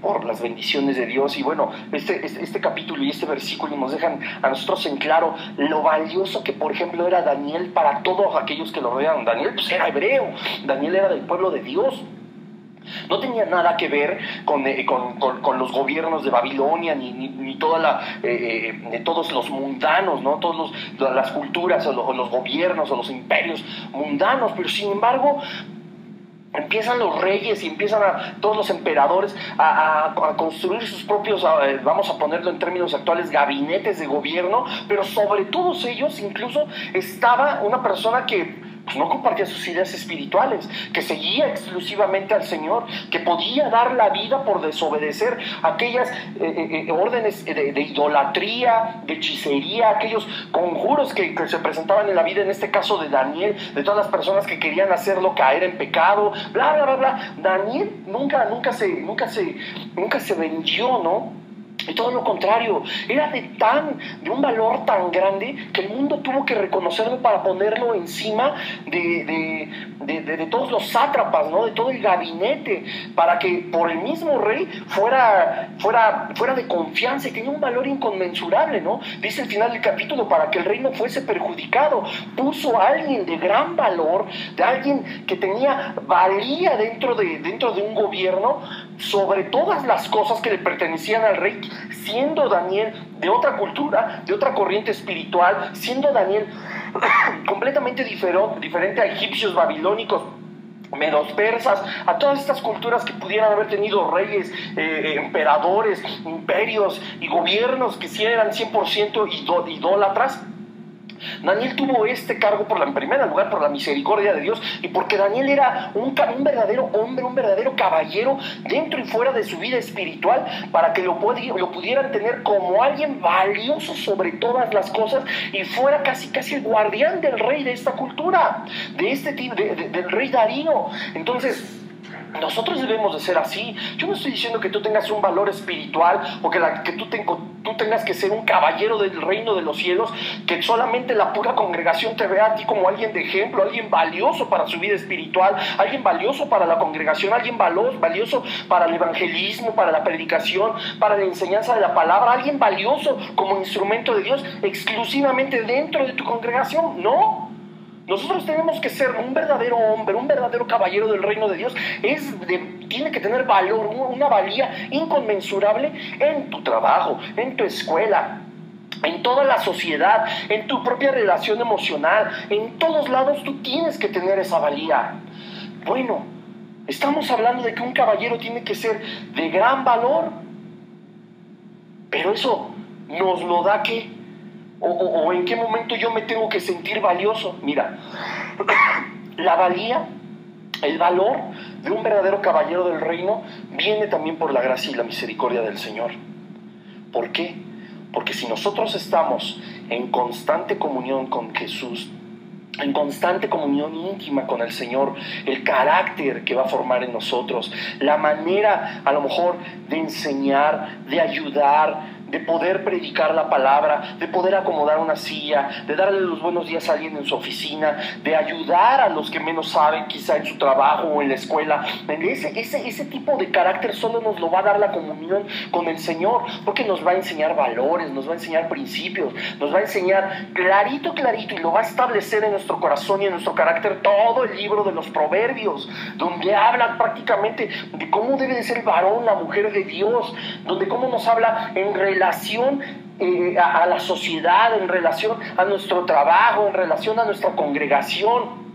por las bendiciones de Dios. Y bueno, este capítulo y este versículo nos dejan a nosotros en claro lo valioso que, por ejemplo, era Daniel para todos aquellos que lo rodeaban. Daniel pues era hebreo, Daniel era del pueblo de Dios. No tenía nada que ver con los gobiernos de Babilonia, ni de todos los mundanos, ¿no? Todas las culturas o los gobiernos o los imperios mundanos, pero sin embargo empiezan los reyes y empiezan todos los emperadores a construir sus propios, vamos a ponerlo en términos actuales, gabinetes de gobierno, pero sobre todos ellos incluso estaba una persona que pues no compartía sus ideas espirituales, que seguía exclusivamente al Señor, que podía dar la vida por desobedecer aquellas órdenes de idolatría, de hechicería, aquellos conjuros que se presentaban en la vida, en este caso de Daniel, de todas las personas que querían hacerlo caer en pecado, bla, bla, bla, bla. Daniel nunca se vendió, ¿no? Y todo lo contrario, era de un valor tan grande que el mundo tuvo que reconocerlo para ponerlo encima de todos los sátrapas, ¿no? De todo el gabinete, para que por el mismo rey fuera de confianza, y tenía un valor inconmensurable, ¿no? Dice al final del capítulo: para que el reino fuese perjudicado, puso a alguien de gran valor, de alguien que tenía valía dentro de un gobierno, sobre todas las cosas que le pertenecían al rey, siendo Daniel de otra cultura, de otra corriente espiritual, siendo Daniel completamente diferente a egipcios, babilónicos, medos persas, a todas estas culturas que pudieran haber tenido reyes, emperadores, imperios y gobiernos que sí eran 100% idólatras. Daniel tuvo este cargo en primer lugar por la misericordia de Dios, y porque Daniel era un verdadero hombre, un verdadero caballero dentro y fuera de su vida espiritual, para que lo pudieran tener como alguien valioso sobre todas las cosas, y fuera casi el guardián del rey de esta cultura, del rey Darío. Entonces, nosotros debemos de ser así. Yo no estoy diciendo que tú tengas un valor espiritual o que tú tengas que ser un caballero del reino de los cielos, que solamente la pura congregación te vea a ti como alguien de ejemplo, alguien valioso para su vida espiritual, alguien valioso para la congregación, alguien valioso para el evangelismo, para la predicación, para la enseñanza de la palabra, alguien valioso como instrumento de Dios exclusivamente dentro de tu congregación. No. Nosotros tenemos que ser un verdadero hombre, un verdadero caballero del reino de Dios. Tiene que tener valor, una valía inconmensurable en tu trabajo, en tu escuela, en toda la sociedad, en tu propia relación emocional. En todos lados tú tienes que tener esa valía. Bueno, estamos hablando de que un caballero tiene que ser de gran valor, pero eso nos lo da ¿qué? O en qué momento yo me tengo que sentir valioso. Mira, la valía, el valor de un verdadero caballero del reino viene también por la gracia y la misericordia del Señor. ¿Por qué? Porque si nosotros estamos en constante comunión con Jesús, en constante comunión íntima con el Señor, el carácter que va a formar en nosotros, la manera a lo mejor de enseñar, de ayudar, de poder predicar la palabra, de poder acomodar una silla, de darle los buenos días a alguien en su oficina, de ayudar a los que menos saben, quizá en su trabajo o en la escuela. Ese tipo de carácter solo nos lo va a dar la comunión con el Señor, porque nos va a enseñar valores, nos va a enseñar principios, nos va a enseñar clarito, y lo va a establecer en nuestro corazón y en nuestro carácter todo el libro de los Proverbios, donde habla prácticamente de cómo debe de ser el varón, la mujer de Dios, donde cómo nos habla en relación a la sociedad, en relación a nuestro trabajo, en relación a nuestra congregación.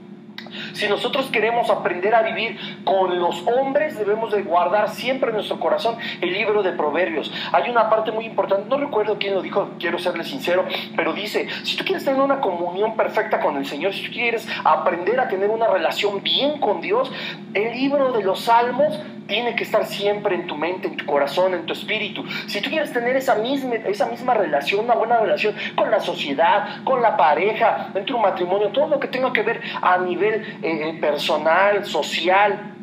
Si nosotros queremos aprender a vivir con los hombres, debemos de guardar siempre en nuestro corazón el libro de Proverbios. Hay una parte muy importante, no recuerdo quién lo dijo, quiero serle sincero, pero dice, si tú quieres tener una comunión perfecta con el Señor, si tú quieres aprender a tener una relación bien con Dios, el libro de los Salmos tiene que estar siempre en tu mente, en tu corazón, en tu espíritu. Si tú quieres tener esa misma relación, una buena relación con la sociedad, con la pareja, en tu matrimonio, todo lo que tenga que ver a nivel personal, social,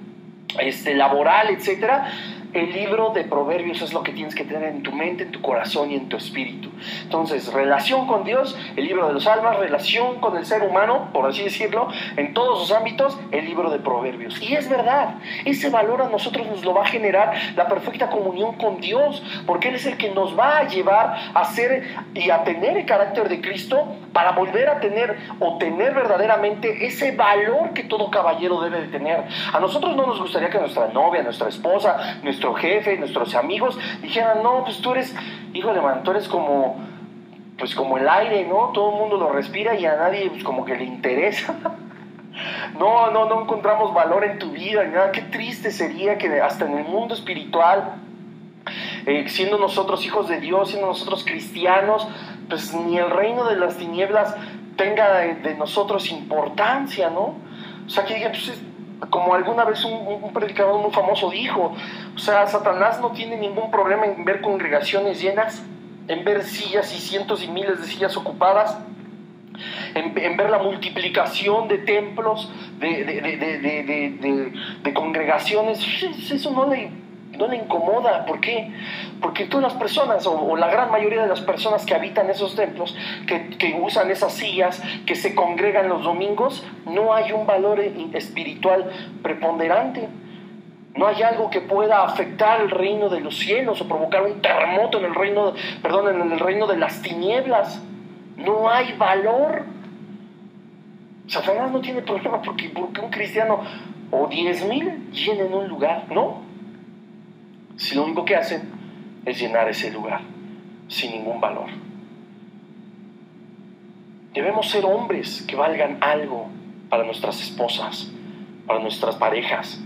laboral, etcétera, el libro de Proverbios es lo que tienes que tener en tu mente, en tu corazón y en tu espíritu. Entonces, relación con Dios, el libro de los Salmos, relación con el ser humano, por así decirlo, en todos sus ámbitos, el libro de Proverbios. Y es verdad, ese valor a nosotros nos lo va a generar la perfecta comunión con Dios, porque Él es el que nos va a llevar a ser y a tener el carácter de Cristo para volver a tener o tener verdaderamente ese valor que todo caballero debe de tener. A nosotros no nos gustaría que nuestra novia, nuestra esposa, nuestro jefe, nuestros amigos dijeran, no, pues tú eres, híjole man, tú eres como el aire, ¿no? Todo el mundo lo respira y a nadie pues como que le interesa. No encontramos valor en tu vida ni nada. Qué triste sería que hasta en el mundo espiritual, siendo nosotros hijos de Dios, siendo nosotros cristianos, pues ni el reino de las tinieblas tenga de nosotros importancia, ¿no? O sea, que digan, pues como alguna vez un predicador muy famoso dijo, o sea, Satanás no tiene ningún problema en ver congregaciones llenas, en ver sillas y cientos y miles de sillas ocupadas, en ver la multiplicación de templos, de congregaciones. Eso no le incomoda. ¿Por qué? Porque todas las personas, o la gran mayoría de las personas que habitan esos templos, que usan esas sillas, que se congregan los domingos, no hay un valor espiritual preponderante. No hay algo que pueda afectar el reino de los cielos o provocar un terremoto en el reino de las tinieblas. No hay valor. Satanás no tiene problema porque un cristiano o 10,000 llenen un lugar, ¿no? Si lo único que hacen es llenar ese lugar sin ningún valor. Debemos ser hombres que valgan algo para nuestras esposas, para nuestras parejas,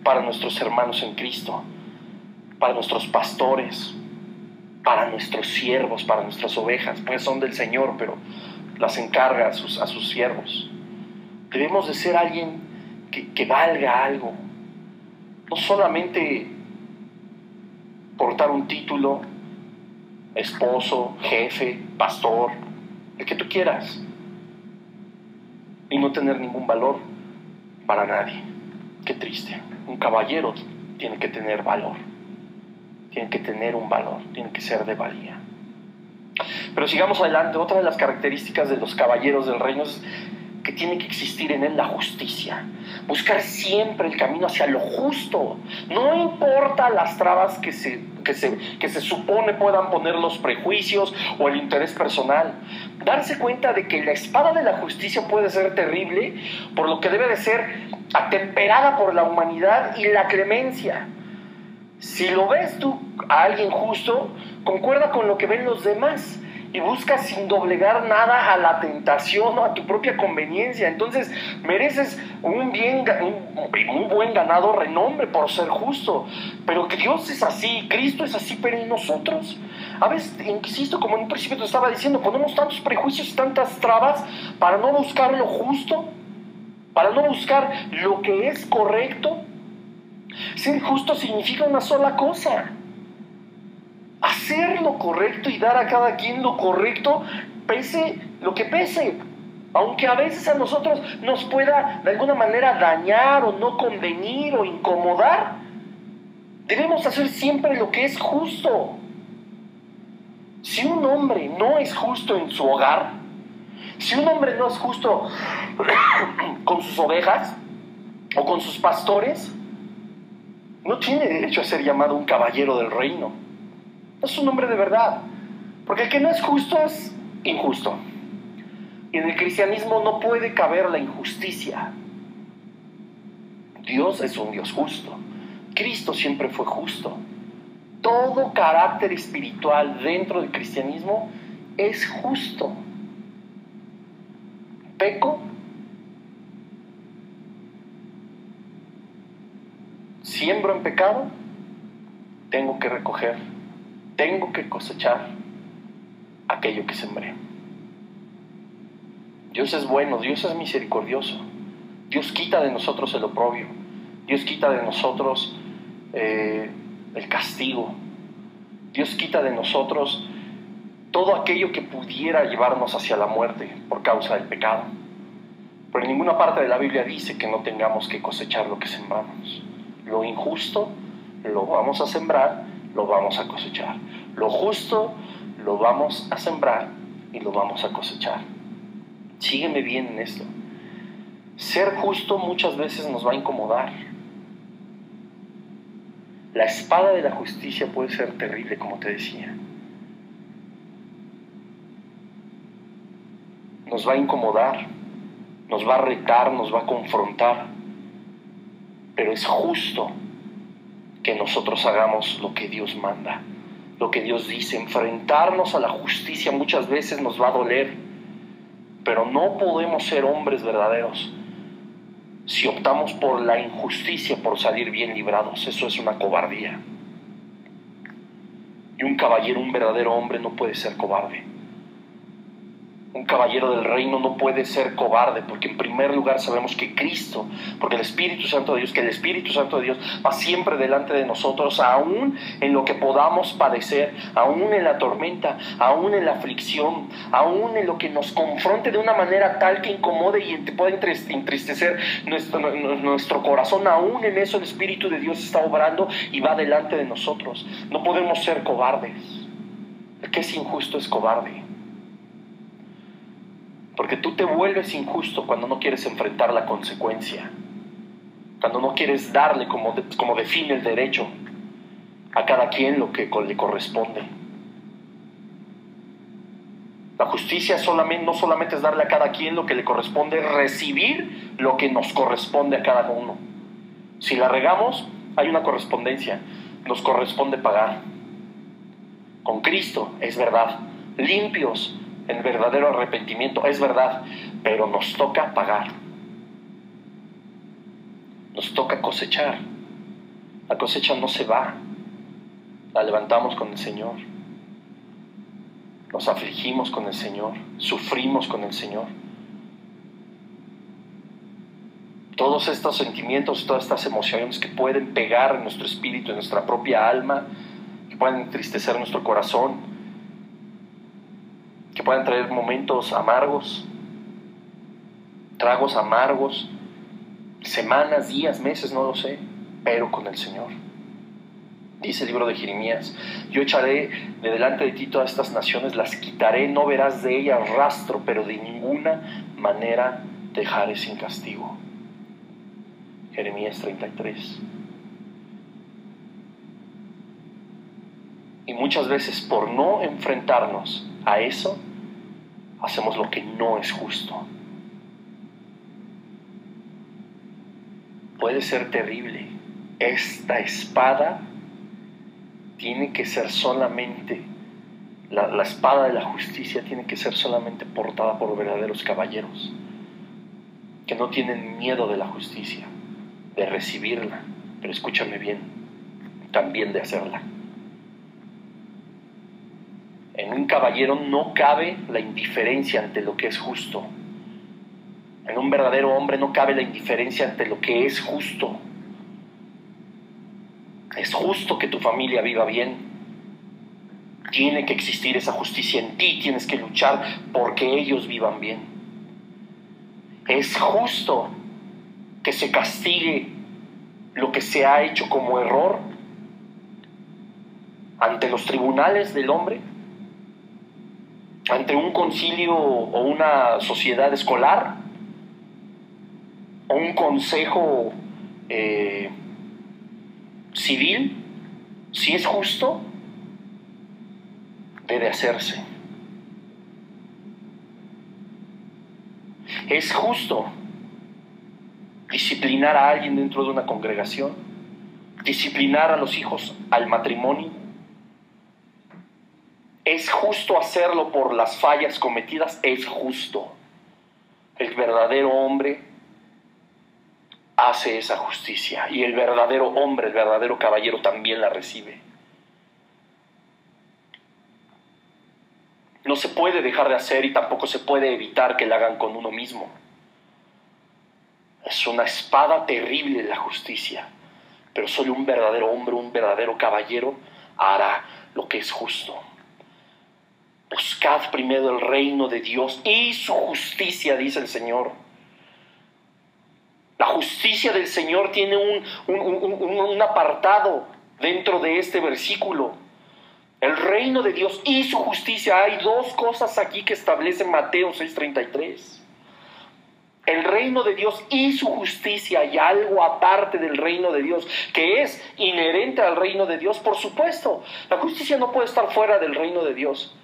para nuestros hermanos en Cristo, para nuestros pastores, para nuestros siervos, para nuestras ovejas, pues son del Señor, pero las encarga a sus siervos. Debemos de ser alguien que valga algo, no solamente portar un título, esposo, jefe, pastor, el que tú quieras, y no tener ningún valor para nadie. Qué triste. Un caballero tiene que tener valor, tiene que tener un valor, tiene que ser de valía. Pero sigamos adelante. Otra de las características de los caballeros del reino es que tiene que existir en él la justicia. Buscar siempre el camino hacia lo justo. No importa las trabas que se supone puedan poner los prejuicios o el interés personal. Darse cuenta de que la espada de la justicia puede ser terrible, por lo que debe de ser atemperada por la humanidad y la clemencia. Si lo ves tú a alguien justo, concuerda con lo que ven los demás y busca sin doblegar nada a la tentación o a tu propia conveniencia. Entonces mereces un buen ganado renombre por ser justo. Pero que Dios es así, Cristo es así, pero ¿y nosotros? A veces, insisto, como en un principio te estaba diciendo, ponemos tantos prejuicios y tantas trabas para no buscar lo justo, para no buscar lo que es correcto. Ser justo significa una sola cosa: hacer lo correcto y dar a cada quien lo correcto, pese lo que pese. Aunque a veces a nosotros nos pueda de alguna manera dañar o no convenir o incomodar, debemos hacer siempre lo que es justo. Si un hombre no es justo en su hogar, si un hombre no es justo con sus ovejas o con sus pastores, no tiene derecho a ser llamado un caballero del reino. No es un hombre de verdad. Porque el que no es justo es injusto. Y en el cristianismo no puede caber la injusticia. Dios es un Dios justo. Cristo siempre fue justo. Todo carácter espiritual dentro del cristianismo es justo. Peco, siembro en pecado, tengo que recoger, tengo que cosechar aquello que sembré. Dios es bueno, Dios es misericordioso. Dios quita de nosotros el oprobio. Dios quita de nosotros el castigo. Dios quita de nosotros todo aquello que pudiera llevarnos hacia la muerte por causa del pecado. Pero en ninguna parte de la Biblia dice que no tengamos que cosechar lo que sembramos. Lo injusto lo vamos a sembrar, lo vamos a cosechar. Lo justo lo vamos a sembrar y lo vamos a cosechar. Sígueme bien en esto. Ser justo muchas veces nos va a incomodar. La espada de la justicia puede ser terrible, como te decía. Nos va a incomodar, nos va a retar, nos va a confrontar. Pero es justo que nosotros hagamos lo que Dios manda, lo que Dios dice. Enfrentarnos a la justicia muchas veces nos va a doler, pero no podemos ser hombres verdaderos si optamos por la injusticia, por salir bien librados. Eso es una cobardía. Y un caballero, un verdadero hombre, no puede ser cobarde. Un caballero del reino no puede ser cobarde, porque en primer lugar sabemos que Cristo, porque el Espíritu Santo de Dios, que el Espíritu Santo de Dios va siempre delante de nosotros, aún en lo que podamos padecer, aún en la tormenta, aún en la aflicción, aún en lo que nos confronte de una manera tal que incomode y te pueda entristecer nuestro corazón. Aún en eso el Espíritu de Dios está obrando y va delante de nosotros. No podemos ser cobardes. El que es injusto es cobarde. Porque tú te vuelves injusto cuando no quieres enfrentar la consecuencia, cuando no quieres darle, como define el derecho, a cada quien lo que le corresponde. La justicia no solamente es darle a cada quien lo que le corresponde, es recibir lo que nos corresponde a cada uno. Si la regamos, hay una correspondencia, nos corresponde pagar. Con Cristo, es verdad, limpios, en verdadero arrepentimiento, es verdad, pero nos toca pagar. Nos toca cosechar. La cosecha no se va, la levantamos con el Señor. Nos afligimos con el Señor, sufrimos con el Señor. Todos estos sentimientos, todas estas emociones que pueden pegar en nuestro espíritu, en nuestra propia alma, que pueden entristecer nuestro corazón, que puedan traer momentos amargos, tragos amargos, semanas, días, meses, no lo sé, pero con el Señor. Dice el libro de Jeremías: yo echaré de delante de ti todas estas naciones, las quitaré, no verás de ellas rastro, pero de ninguna manera te dejaré sin castigo. Jeremías 33. Y muchas veces, por no enfrentarnos a eso, hacemos lo que no es justo. Puede ser terrible. Esta espada tiene que ser solamente, la espada de la justicia tiene que ser solamente portada por verdaderos caballeros, que no tienen miedo de la justicia, de recibirla, pero escúchame bien, también de hacerla. En un caballero no cabe la indiferencia ante lo que es justo. En un verdadero hombre no cabe la indiferencia ante lo que es justo. Es justo que tu familia viva bien. Tiene que existir esa justicia en ti. Tienes que luchar porque ellos vivan bien. Es justo que se castigue lo que se ha hecho como error ante los tribunales del hombre. ante un concilio o una sociedad escolar o un consejo civil, si es justo, debe hacerse. ¿Es justo disciplinar a alguien dentro de una congregación? ¿Disciplinar a los hijos al matrimonio? ¿Es justo hacerlo por las fallas cometidas? Es justo. El verdadero hombre hace esa justicia, y el verdadero hombre, el verdadero caballero también la recibe. No se puede dejar de hacer y tampoco se puede evitar que la hagan con uno mismo. Es una espada terrible la justicia, pero solo un verdadero hombre, un verdadero caballero hará lo que es justo. Buscad primero el reino de Dios y su justicia, dice el Señor. La justicia del Señor tiene un apartado dentro de este versículo. El reino de Dios y su justicia. Hay dos cosas aquí que establece Mateo 6:33. El reino de Dios y su justicia. Hay algo aparte del reino de Dios que es inherente al reino de Dios. Por supuesto, la justicia no puede estar fuera del reino de Dios.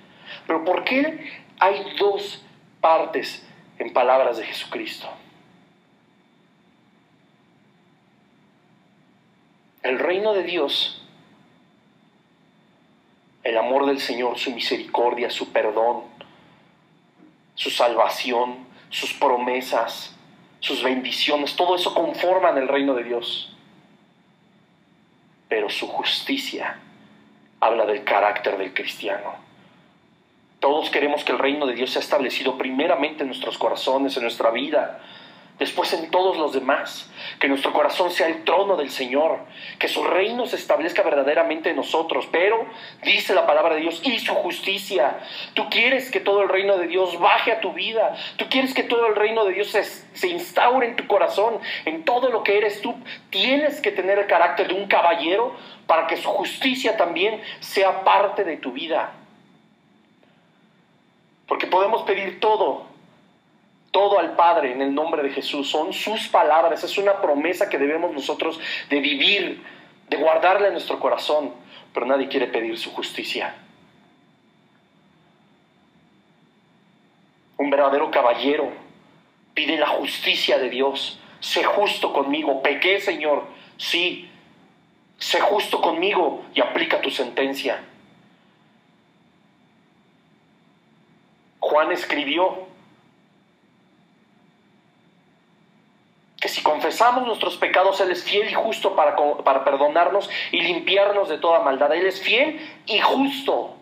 Pero ¿por qué hay dos partes en palabras de Jesucristo? El reino de Dios, el amor del Señor, su misericordia, su perdón, su salvación, sus promesas, sus bendiciones, todo eso conforman el reino de Dios. Pero su justicia habla del carácter del cristiano. Todos queremos que el reino de Dios sea establecido primeramente en nuestros corazones, en nuestra vida, después en todos los demás. Que nuestro corazón sea el trono del Señor, que su reino se establezca verdaderamente en nosotros. Pero dice la palabra de Dios y su justicia. Tú quieres que todo el reino de Dios baje a tu vida. Tú quieres que todo el reino de Dios se instaure en tu corazón, en todo lo que eres tú. Tienes que tener el carácter de un caballero para que su justicia también sea parte de tu vida. Porque podemos pedir todo al Padre en el nombre de Jesús. Son sus palabras, es una promesa que debemos nosotros de vivir, de guardarla en nuestro corazón. Pero nadie quiere pedir su justicia. Un verdadero caballero pide la justicia de Dios. Sé justo conmigo. Pequé, Señor. Sí. Sé justo conmigo y aplica tu sentencia. Juan escribió que si confesamos nuestros pecados, Él es fiel y justo para perdonarnos y limpiarnos de toda maldad. Él es fiel y justo.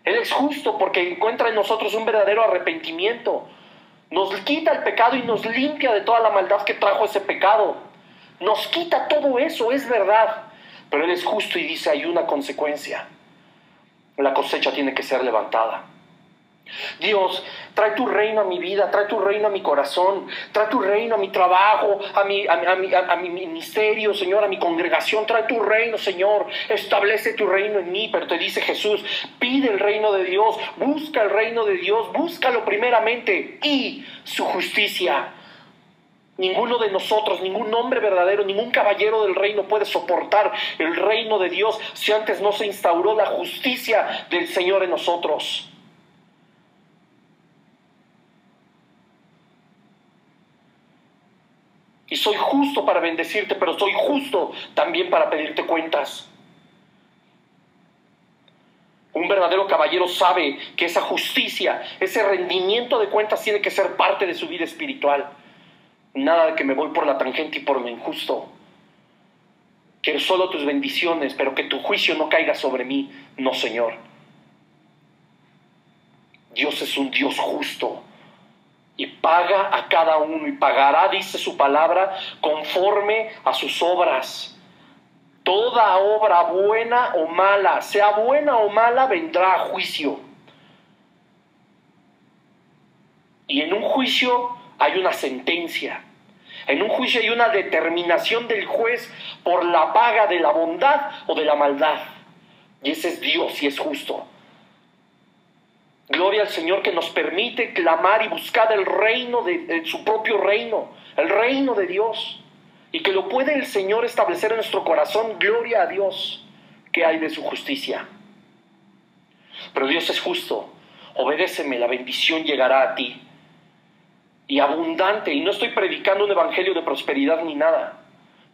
Él es justo porque encuentra en nosotros un verdadero arrepentimiento. Nos quita el pecado y nos limpia de toda la maldad que trajo ese pecado. Nos quita todo eso, es verdad. Pero Él es justo y dice, hay una consecuencia. La cosecha tiene que ser levantada. Dios, trae tu reino a mi vida, trae tu reino a mi corazón, trae tu reino a mi trabajo, a mi ministerio, Señor, a mi congregación, trae tu reino, Señor, establece tu reino en mí. Pero te dice Jesús, pide el reino de Dios, busca el reino de Dios, búscalo primeramente y su justicia. Ninguno de nosotros, ningún hombre verdadero, ningún caballero del reino puede soportar el reino de Dios si antes no se instauró la justicia del Señor en nosotros. Y soy justo para bendecirte, pero soy justo también para pedirte cuentas. Un verdadero caballero sabe que esa justicia, ese rendimiento de cuentas tiene que ser parte de su vida espiritual. Nada de que me voy por la tangente y por lo injusto. Quiero solo tus bendiciones, pero que tu juicio no caiga sobre mí. No, Señor. Dios es un Dios justo. Y paga a cada uno, y pagará, dice su palabra, conforme a sus obras. Toda obra, buena o mala, sea buena o mala, vendrá a juicio. Y en un juicio hay una sentencia. En un juicio hay una determinación del juez por la paga de la bondad o de la maldad. Y ese es Dios y es justo. Gloria al Señor que nos permite clamar y buscar el reino de su propio reino, el reino de Dios, y que lo puede el Señor establecer en nuestro corazón. Gloria a Dios que hay de su justicia. Pero Dios es justo. Obedéceme, la bendición llegará a ti. Y abundante, y no estoy predicando un evangelio de prosperidad ni nada,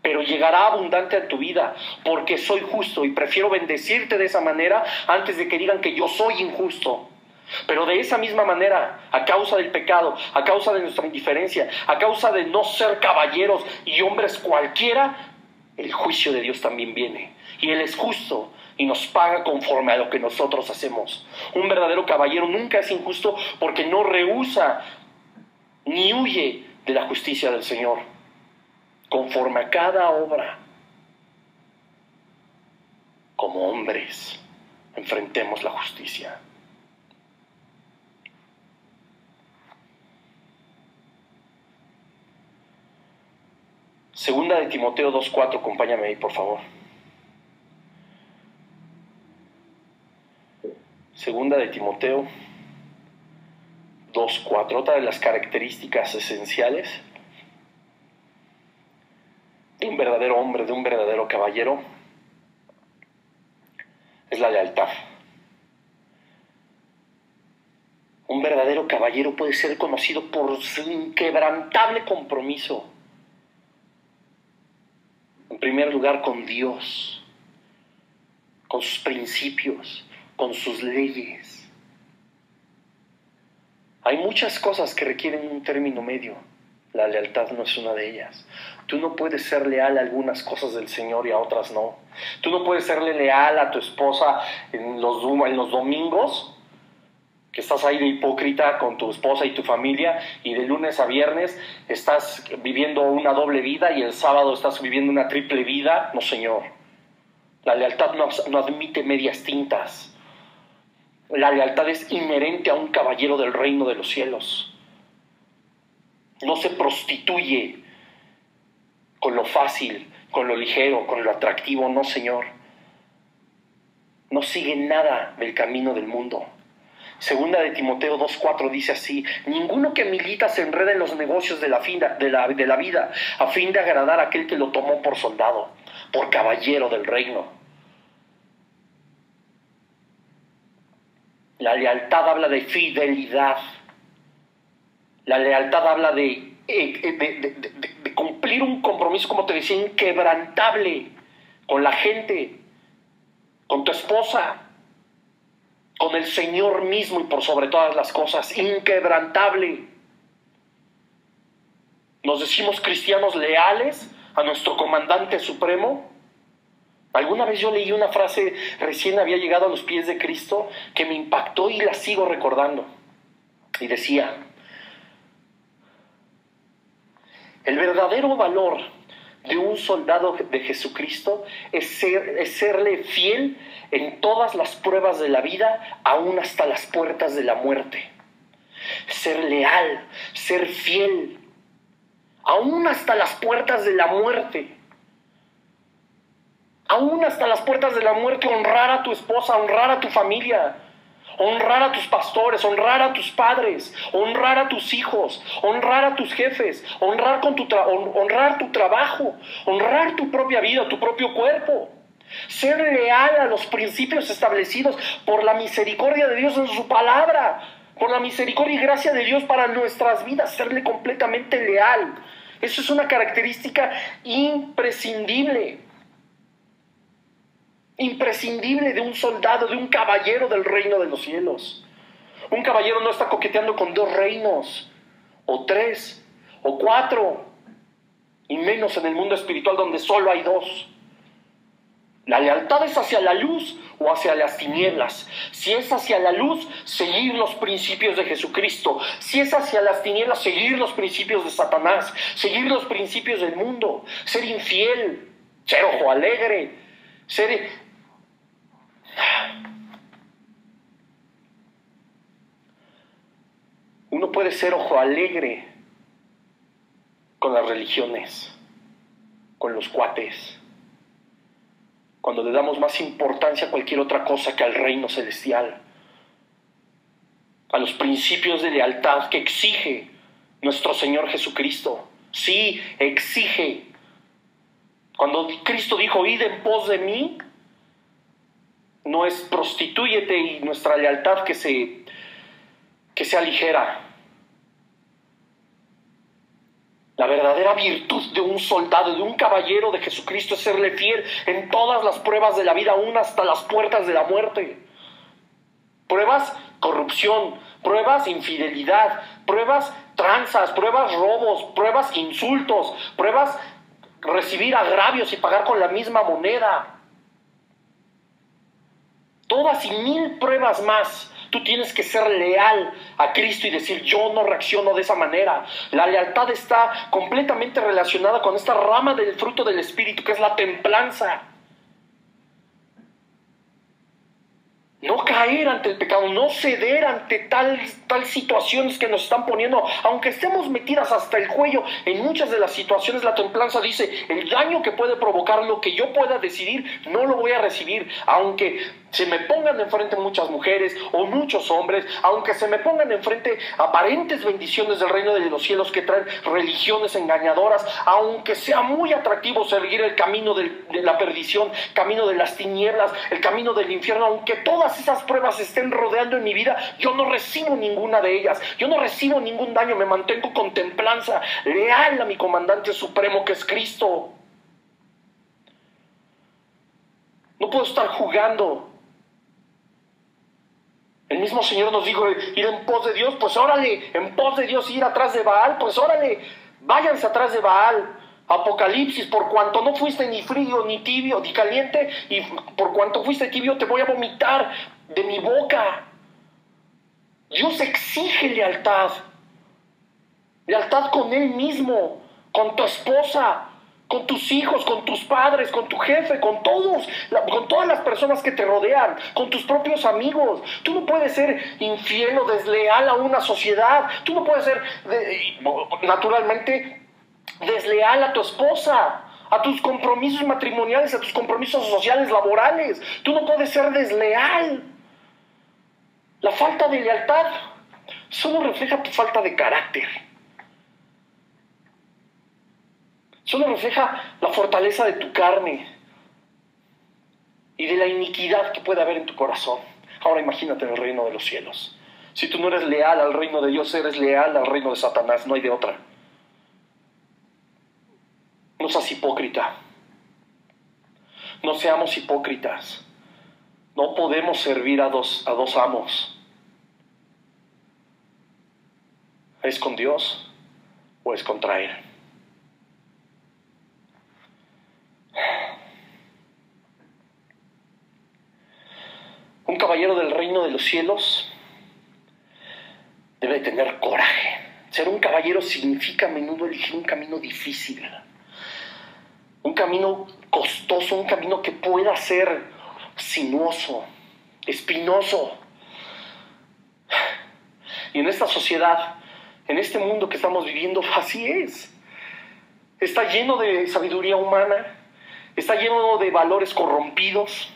pero llegará abundante a tu vida, porque soy justo y prefiero bendecirte de esa manera antes de que digan que yo soy injusto. Pero de esa misma manera, a causa del pecado, a causa de nuestra indiferencia, a causa de no ser caballeros y hombres cualquiera, el juicio de Dios también viene. Y Él es justo y nos paga conforme a lo que nosotros hacemos. Un verdadero caballero nunca es injusto porque no rehúsa ni huye de la justicia del Señor. Conforme a cada obra, como hombres, enfrentemos la justicia. Segunda de Timoteo 2:4, acompáñame ahí, por favor. Segunda de Timoteo 2:4, otra de las características esenciales de un verdadero hombre, de un verdadero caballero, es la lealtad. Un verdadero caballero puede ser conocido por su inquebrantable compromiso. En primer lugar, con Dios, con sus principios, con sus leyes. Hay muchas cosas que requieren un término medio. La lealtad no es una de ellas. Tú no puedes ser leal a algunas cosas del Señor y a otras no. Tú no puedes serle leal a tu esposa en los domingos, que estás ahí de hipócrita con tu esposa y tu familia, y de lunes a viernes estás viviendo una doble vida y el sábado estás viviendo una triple vida. No, Señor. La lealtad no admite medias tintas. La lealtad es inherente a un caballero del reino de los cielos. No se prostituye con lo fácil, con lo ligero, con lo atractivo. No, Señor. No sigue nada del camino del mundo. Segunda de Timoteo 2:4 dice así: ninguno que milita se enreda en los negocios de la vida a fin de agradar a aquel que lo tomó por soldado, por caballero del reino. La lealtad habla de fidelidad. La lealtad habla de cumplir un compromiso, como te decía, inquebrantable con la gente, con tu esposa, con el Señor mismo y por sobre todas las cosas, inquebrantable. Nos decimos cristianos leales a nuestro comandante supremo. Alguna vez yo leí una frase, recién había llegado a los pies de Cristo, que me impactó y la sigo recordando. Y decía: el verdadero valor de un soldado de Jesucristo es serle fiel en todas las pruebas de la vida, aún hasta las puertas de la muerte. Ser leal, ser fiel, aún hasta las puertas de la muerte. Aún hasta las puertas de la muerte, honrar a tu esposa, honrar a tu familia, honrar a tus pastores, honrar a tus padres, honrar a tus hijos, honrar a tus jefes, honrar tu trabajo, honrar tu propia vida, tu propio cuerpo. Ser leal a los principios establecidos por la misericordia de Dios en su palabra, por la misericordia y gracia de Dios para nuestras vidas, serle completamente leal. Eso es una característica imprescindible de un soldado, de un caballero del reino de los cielos. Un caballero no está coqueteando con 2 reinos, o 3, o 4, y menos en el mundo espiritual donde solo hay 2. La lealtad es hacia la luz o hacia las tinieblas. Si es hacia la luz, seguir los principios de Jesucristo. Si es hacia las tinieblas, seguir los principios de Satanás, seguir los principios del mundo, ser infiel, ser ojo alegre, Uno puede ser ojo alegre con las religiones, con los cuates, cuando le damos más importancia a cualquier otra cosa que al reino celestial. a los principios de lealtad que exige nuestro Señor Jesucristo. Sí, exige. Cuando Cristo dijo, id en pos de mí, no es prostitúyete y nuestra lealtad que sea ligera. La verdadera virtud de un soldado, de un caballero de Jesucristo, es serle fiel en todas las pruebas de la vida, aún hasta las puertas de la muerte. Pruebas corrupción, pruebas infidelidad, pruebas tranzas, pruebas robos, pruebas insultos, pruebas recibir agravios y pagar con la misma moneda. Todas y mil pruebas más. Tú tienes que ser leal a Cristo y decir, yo no reacciono de esa manera. La lealtad está completamente relacionada con esta rama del fruto del Espíritu, que es la templanza. No caer ante el pecado, no ceder ante tal situaciones que nos están poniendo, aunque estemos metidas hasta el cuello. En muchas de las situaciones la templanza dice, el daño que puede provocar lo que yo pueda decidir, no lo voy a recibir, aunque se me pongan enfrente muchas mujeres o muchos hombres, aunque se me pongan enfrente aparentes bendiciones del reino de los cielos que traen religiones engañadoras, aunque sea muy atractivo seguir el camino de la perdición, camino de las tinieblas, el camino del infierno, aunque todas esas pruebas estén rodeando en mi vida, yo no recibo ninguna de ellas, yo no recibo ningún daño, me mantengo con templanza, leal a mi comandante supremo que es Cristo. No puedo estar jugando. El mismo Señor nos dijo, ir en pos de Dios, pues órale, en pos de Dios, ir atrás de Baal, pues órale, váyanse atrás de Baal. Apocalipsis, por cuanto no fuiste ni frío, ni tibio, ni caliente, y por cuanto fuiste tibio, te voy a vomitar de mi boca. Dios exige lealtad. Lealtad con Él mismo, con tu esposa, con tus hijos, con tus padres, con tu jefe, con todos, con todas las personas que te rodean, con tus propios amigos. Tú no puedes ser infiel o desleal a una sociedad. Tú no puedes ser, naturalmente, desleal a tu esposa, a tus compromisos matrimoniales, a tus compromisos sociales, laborales. Tú no puedes ser desleal. La falta de lealtad solo refleja tu falta de carácter. Solo refleja la fortaleza de tu carne y de la iniquidad que puede haber en tu corazón. Ahora imagínate en el reino de los cielos. Si tú no eres leal al reino de Dios, eres leal al reino de Satanás, no hay de otra. No seas hipócrita. No seamos hipócritas. No podemos servir a dos amos. ¿Es con Dios o es contra Él? Un caballero del reino de los cielos debe tener coraje. Ser un caballero significa a menudo elegir un camino difícil, un camino costoso, un camino que pueda ser sinuoso, espinoso. Y en esta sociedad, en este mundo que estamos viviendo, así es. Está lleno de sabiduría humana, está lleno de valores corrompidos,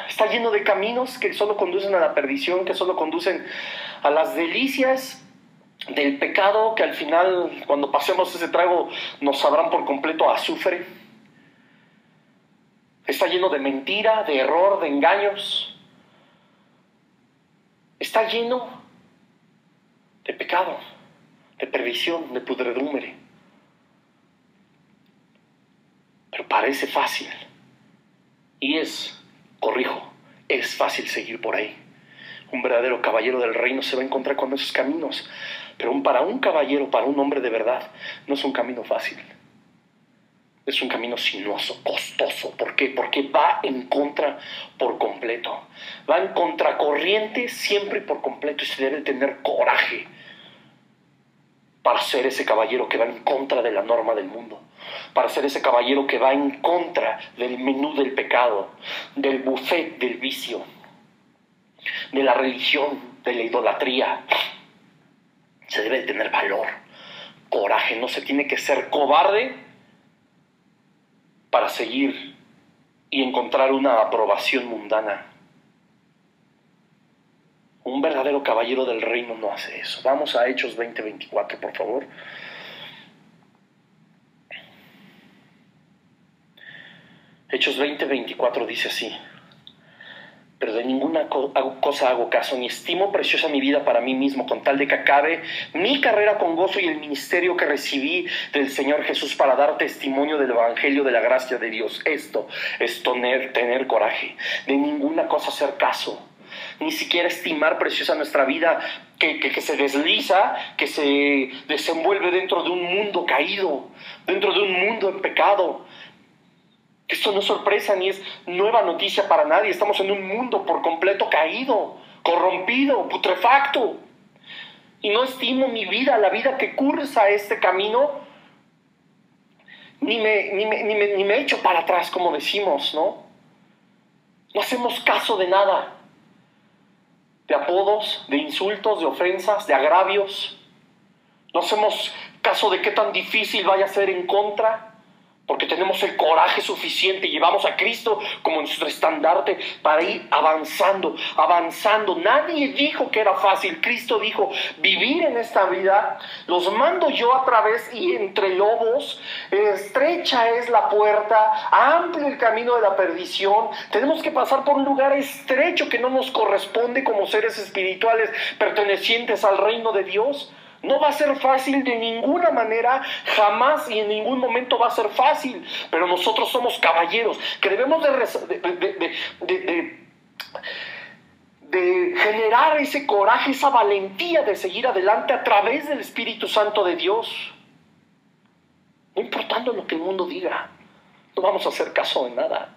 está lleno de caminos que solo conducen a la perdición, que solo conducen a las delicias del pecado, que al final, cuando pasemos ese trago, nos sabrán por completo a azufre. Está lleno de mentira, de error, de engaños. Está lleno de pecado, de perdición, de pudredumbre. Pero parece fácil. Y es fácil seguir por ahí. Un verdadero caballero del reino se va a encontrar con esos caminos. Pero para un caballero, para un hombre de verdad, no es un camino fácil. Es un camino sinuoso, costoso. ¿Por qué? Porque va en contra por completo. Va en contracorriente siempre y por completo. Y se debe tener coraje para ser ese caballero que va en contra de la norma del mundo. Para ser ese caballero que va en contra del menú del pecado, del buffet del vicio, de la religión, de la idolatría. Se debe de tener valor, coraje. No se tiene que ser cobarde para seguir y encontrar una aprobación mundana. Un verdadero caballero del reino no hace eso. Vamos a Hechos 20:24, por favor. Hechos 20:24 dice así: pero de ninguna cosa hago caso, ni estimo preciosa mi vida para mí mismo, con tal de que acabe mi carrera con gozo y el ministerio que recibí del Señor Jesús para dar testimonio del Evangelio de la gracia de Dios. Esto es tener coraje, de ninguna cosa hacer caso, ni siquiera estimar preciosa nuestra vida que se desliza, que se desenvuelve dentro de un mundo caído, dentro de un mundo en pecado. Esto no es sorpresa ni es nueva noticia para nadie. Estamos en un mundo por completo caído, corrompido, putrefacto. Y no estimo mi vida, la vida que cursa este camino, ni me echo para atrás, como decimos, ¿no? No hacemos caso de nada. De apodos, de insultos, de ofensas, de agravios. No hacemos caso de qué tan difícil vaya a ser en contra, porque tenemos el coraje suficiente, llevamos a Cristo como nuestro estandarte para ir avanzando. Nadie dijo que era fácil. Cristo dijo: vivir en esta vida los mando yo a través y entre lobos, estrecha es la puerta, amplio el camino de la perdición. Tenemos que pasar por un lugar estrecho que no nos corresponde como seres espirituales pertenecientes al reino de Dios. No va a ser fácil de ninguna manera, jamás y en ningún momento va a ser fácil. Pero nosotros somos caballeros que debemos de generar ese coraje, esa valentía de seguir adelante a través del Espíritu Santo de Dios. No importando lo que el mundo diga, no vamos a hacer caso de nada.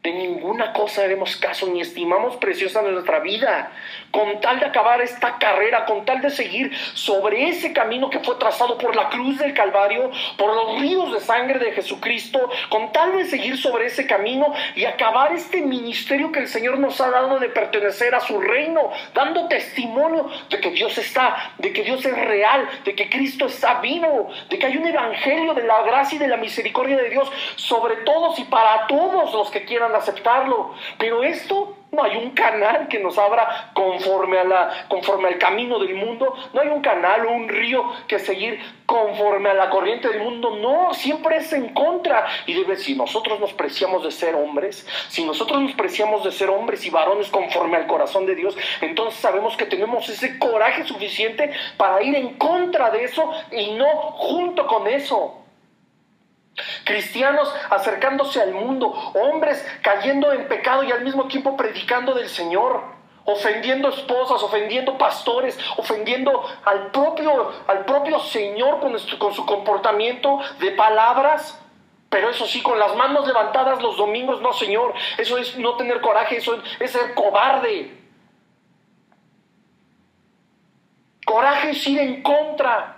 De ninguna cosa haremos caso, ni estimamos preciosa nuestra vida, con tal de acabar esta carrera, con tal de seguir sobre ese camino que fue trazado por la cruz del Calvario, por los ríos de sangre de Jesucristo, con tal de seguir sobre ese camino y acabar este ministerio que el Señor nos ha dado de pertenecer a su reino, dando testimonio de que Dios está, de que Dios es real, de que Cristo está vivo, de que hay un evangelio de la gracia y de la misericordia de Dios sobre todos y para todos los que quieran aceptarlo. Pero esto, no hay un canal que nos abra conforme al camino del mundo. No hay un canal o un río que seguir conforme a la corriente del mundo. No, siempre es en contra. Y si nosotros nos preciamos de ser hombres, si nosotros nos preciamos de ser hombres y varones conforme al corazón de Dios, entonces sabemos que tenemos ese coraje suficiente para ir en contra de eso y no junto con eso. Cristianos acercándose al mundo, hombres cayendo en pecado y al mismo tiempo predicando del Señor, ofendiendo esposas, ofendiendo pastores, ofendiendo al propio Señor con su comportamiento de palabras. Pero eso sí, con las manos levantadas los domingos, no, Señor, eso es no tener coraje, eso es ser cobarde. Coraje es ir en contra.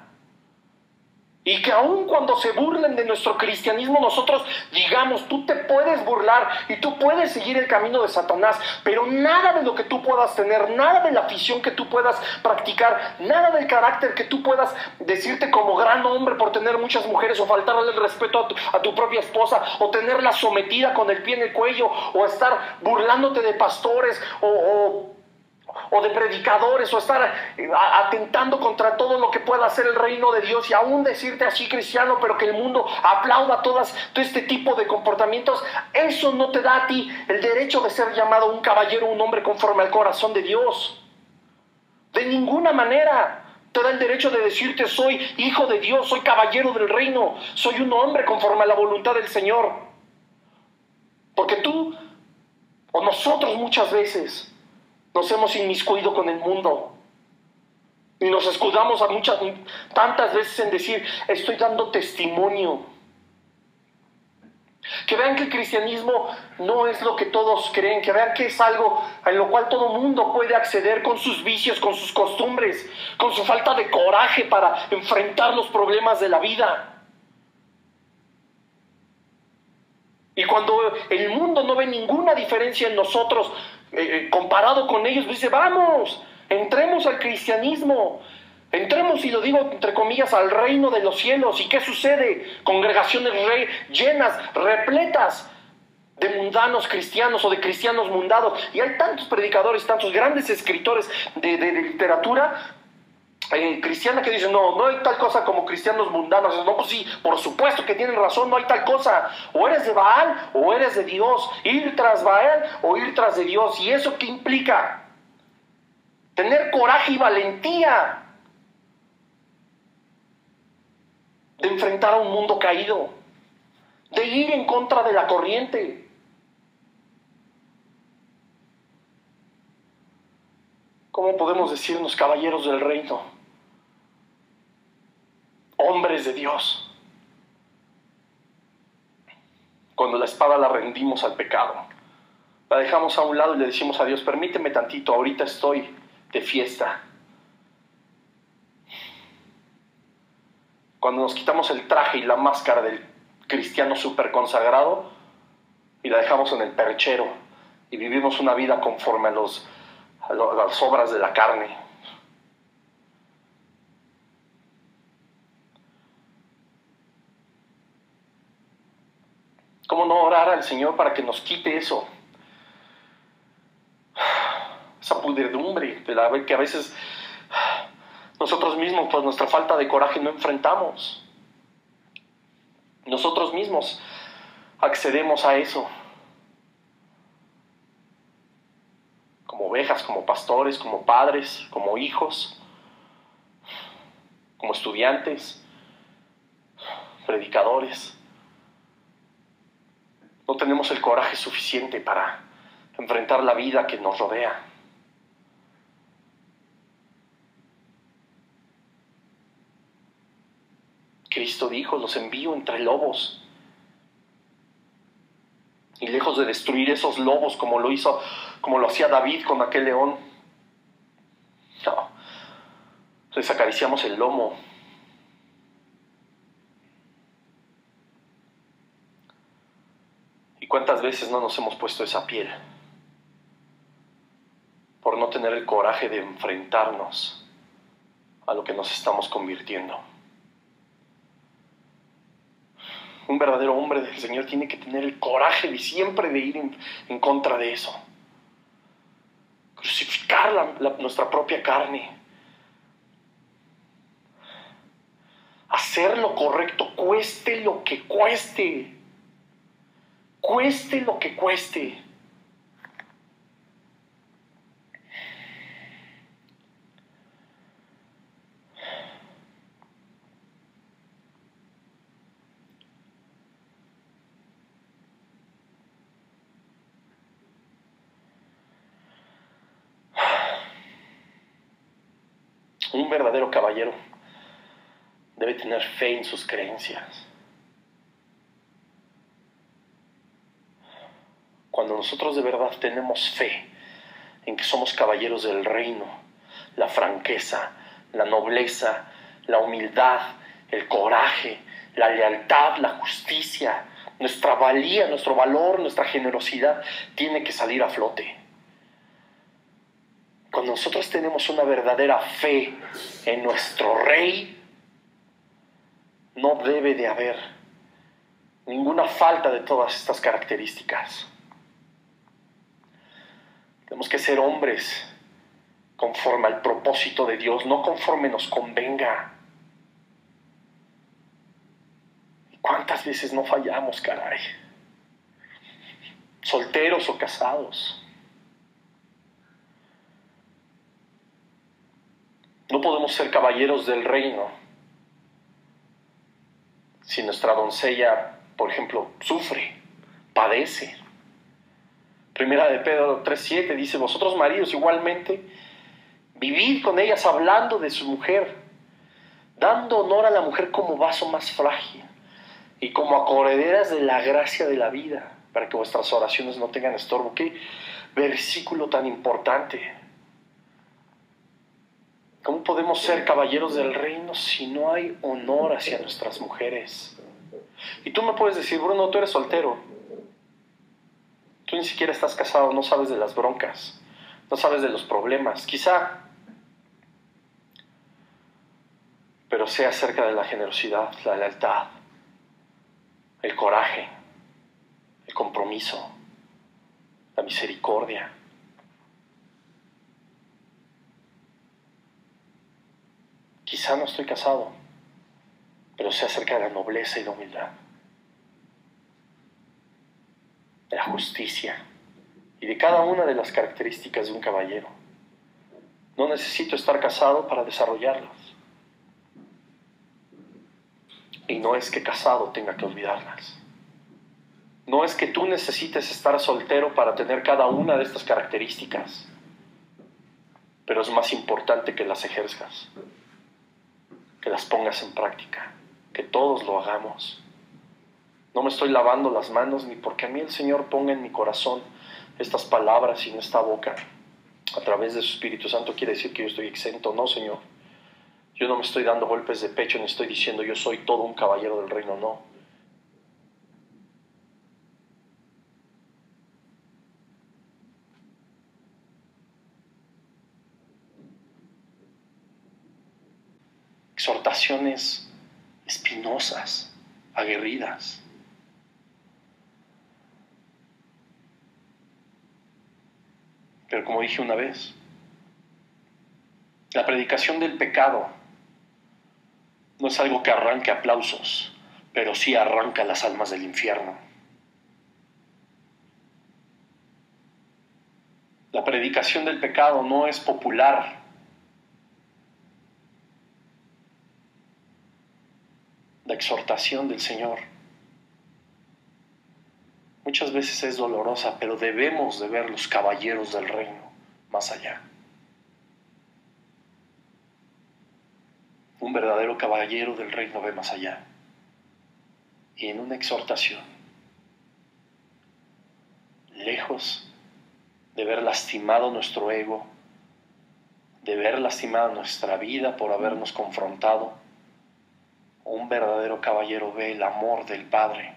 Y que aun cuando se burlen de nuestro cristianismo, nosotros digamos: tú te puedes burlar y tú puedes seguir el camino de Satanás, pero nada de lo que tú puedas tener, nada de la afición que tú puedas practicar, nada del carácter que tú puedas decirte como gran hombre por tener muchas mujeres, o faltarle el respeto a tu propia esposa, o tenerla sometida con el pie en el cuello, o estar burlándote de pastores o de predicadores, o estar atentando contra todo lo que pueda hacer el reino de Dios, y aún decirte así cristiano, pero que el mundo aplauda todo este tipo de comportamientos. Eso no te da a ti el derecho de ser llamado un caballero, un hombre conforme al corazón de Dios. De ninguna manera te da el derecho de decirte: soy hijo de Dios, soy caballero del reino, soy un hombre conforme a la voluntad del Señor. Porque tú o nosotros muchas veces nos hemos inmiscuido con el mundo y nos escudamos tantas veces en decir: estoy dando testimonio. Que vean que el cristianismo no es lo que todos creen, que vean que es algo en lo cual todo mundo puede acceder, con sus vicios, con sus costumbres, con su falta de coraje para enfrentar los problemas de la vida. Y cuando el mundo no ve ninguna diferencia en nosotros comparado con ellos, dice: vamos, entremos al cristianismo, entremos, y lo digo entre comillas, al reino de los cielos. ¿Y qué sucede? Congregaciones llenas, repletas, de mundanos cristianos o de cristianos mundanos. Y hay tantos predicadores, tantos grandes escritores de literatura cristiana que dicen, no, no hay tal cosa como cristianos mundanos. No, pues sí, por supuesto que tienen razón, no hay tal cosa. O eres de Baal o eres de Dios. Ir tras Baal o ir tras de Dios. ¿Y eso qué implica? Tener coraje y valentía de enfrentar a un mundo caído, de ir en contra de la corriente. ¿Cómo podemos decirnos caballeros del reino? Hombres de Dios. Cuando la espada la rendimos al pecado, la dejamos a un lado y le decimos a Dios, permíteme tantito, ahorita estoy de fiesta. Cuando nos quitamos el traje y la máscara del cristiano súper consagrado y la dejamos en el perchero y vivimos una vida conforme a las obras de la carne. ¿Cómo no orar al Señor para que nos quite eso? Esa pudredumbre de la que a veces nosotros mismos, por nuestra falta de coraje, no enfrentamos. Nosotros mismos accedemos a eso. Como ovejas, como pastores, como padres, como hijos, como estudiantes, predicadores. No tenemos el coraje suficiente para enfrentar la vida que nos rodea. Cristo dijo, los envío entre lobos. Y lejos de destruir esos lobos como lo hacía David con aquel león, no, les acariciamos el lomo. ¿Y cuántas veces no nos hemos puesto esa piel? Por no tener el coraje de enfrentarnos a lo que nos estamos convirtiendo. Un verdadero hombre del Señor tiene que tener el coraje de siempre de ir en contra de eso. Crucificar nuestra propia carne. Hacer lo correcto, cueste lo que cueste. Cueste lo que cueste. Un verdadero caballero debe tener fe en sus creencias. Cuando nosotros de verdad tenemos fe en que somos caballeros del reino, la franqueza, la nobleza, la humildad, el coraje, la lealtad, la justicia, nuestra valía, nuestro valor, nuestra generosidad, tiene que salir a flote. Cuando nosotros tenemos una verdadera fe en nuestro Rey, no debe de haber ninguna falta de todas estas características. Tenemos que ser hombres conforme al propósito de Dios, no conforme nos convenga. ¿Cuántas veces no fallamos, caray? Solteros o casados. No podemos ser caballeros del reino si nuestra doncella, por ejemplo, sufre, padece. Primera de Pedro 3:7 dice, vosotros maridos igualmente, vivid con ellas hablando de su mujer, dando honor a la mujer como vaso más frágil y como acorrederas de la gracia de la vida, para que vuestras oraciones no tengan estorbo. Qué versículo tan importante. ¿Cómo podemos ser caballeros del reino si no hay honor hacia nuestras mujeres? Y tú me puedes decir, Bruno, tú eres soltero. Tú ni siquiera estás casado, no sabes de las broncas, no sabes de los problemas, quizá. Pero sé acerca de la generosidad, la lealtad, el coraje, el compromiso, la misericordia. Quizá no estoy casado, pero sé acerca de la nobleza y la humildad, de la justicia y de cada una de las características de un caballero. No necesito estar casado para desarrollarlas. Y no es que casado tenga que olvidarlas. No es que tú necesites estar soltero para tener cada una de estas características. Pero es más importante que las ejerzas, que las pongas en práctica, que todos lo hagamos. No me estoy lavando las manos ni porque a mí el Señor ponga en mi corazón estas palabras y en esta boca a través de su Espíritu Santo quiere decir que yo estoy exento. No, Señor. Yo no me estoy dando golpes de pecho ni estoy diciendo yo soy todo un caballero del reino, no. Exhortaciones espinosas, aguerridas. Pero como dije una vez, la predicación del pecado no es algo que arranque aplausos, pero sí arranca las almas del infierno. La predicación del pecado no es popular. La exhortación del Señor muchas veces es dolorosa, pero debemos de ver los caballeros del reino más allá. Un verdadero caballero del reino ve más allá. Y en una exhortación, lejos de ver lastimado nuestro ego, de ver lastimada nuestra vida por habernos confrontado, un verdadero caballero ve el amor del Padre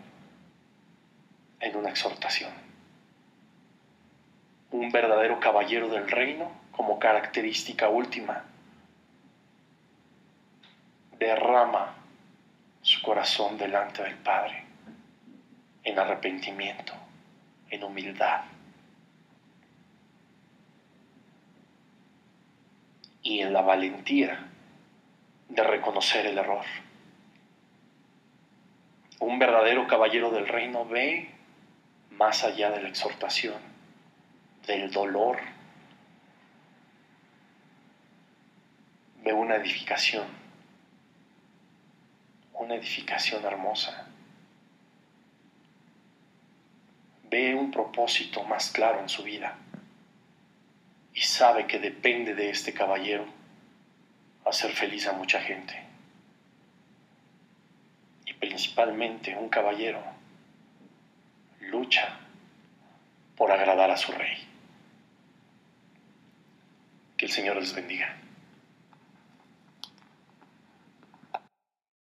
en una exhortación. Un verdadero caballero del reino, como característica última, derrama su corazón delante del Padre, en arrepentimiento, en humildad y en la valentía de reconocer el error. Un verdadero caballero del reino ve más allá de la exhortación, del dolor, ve una edificación hermosa. Ve un propósito más claro en su vida y sabe que depende de este caballero hacer feliz a mucha gente. Y principalmente un caballero lucha por agradar a su rey. Que el Señor les bendiga.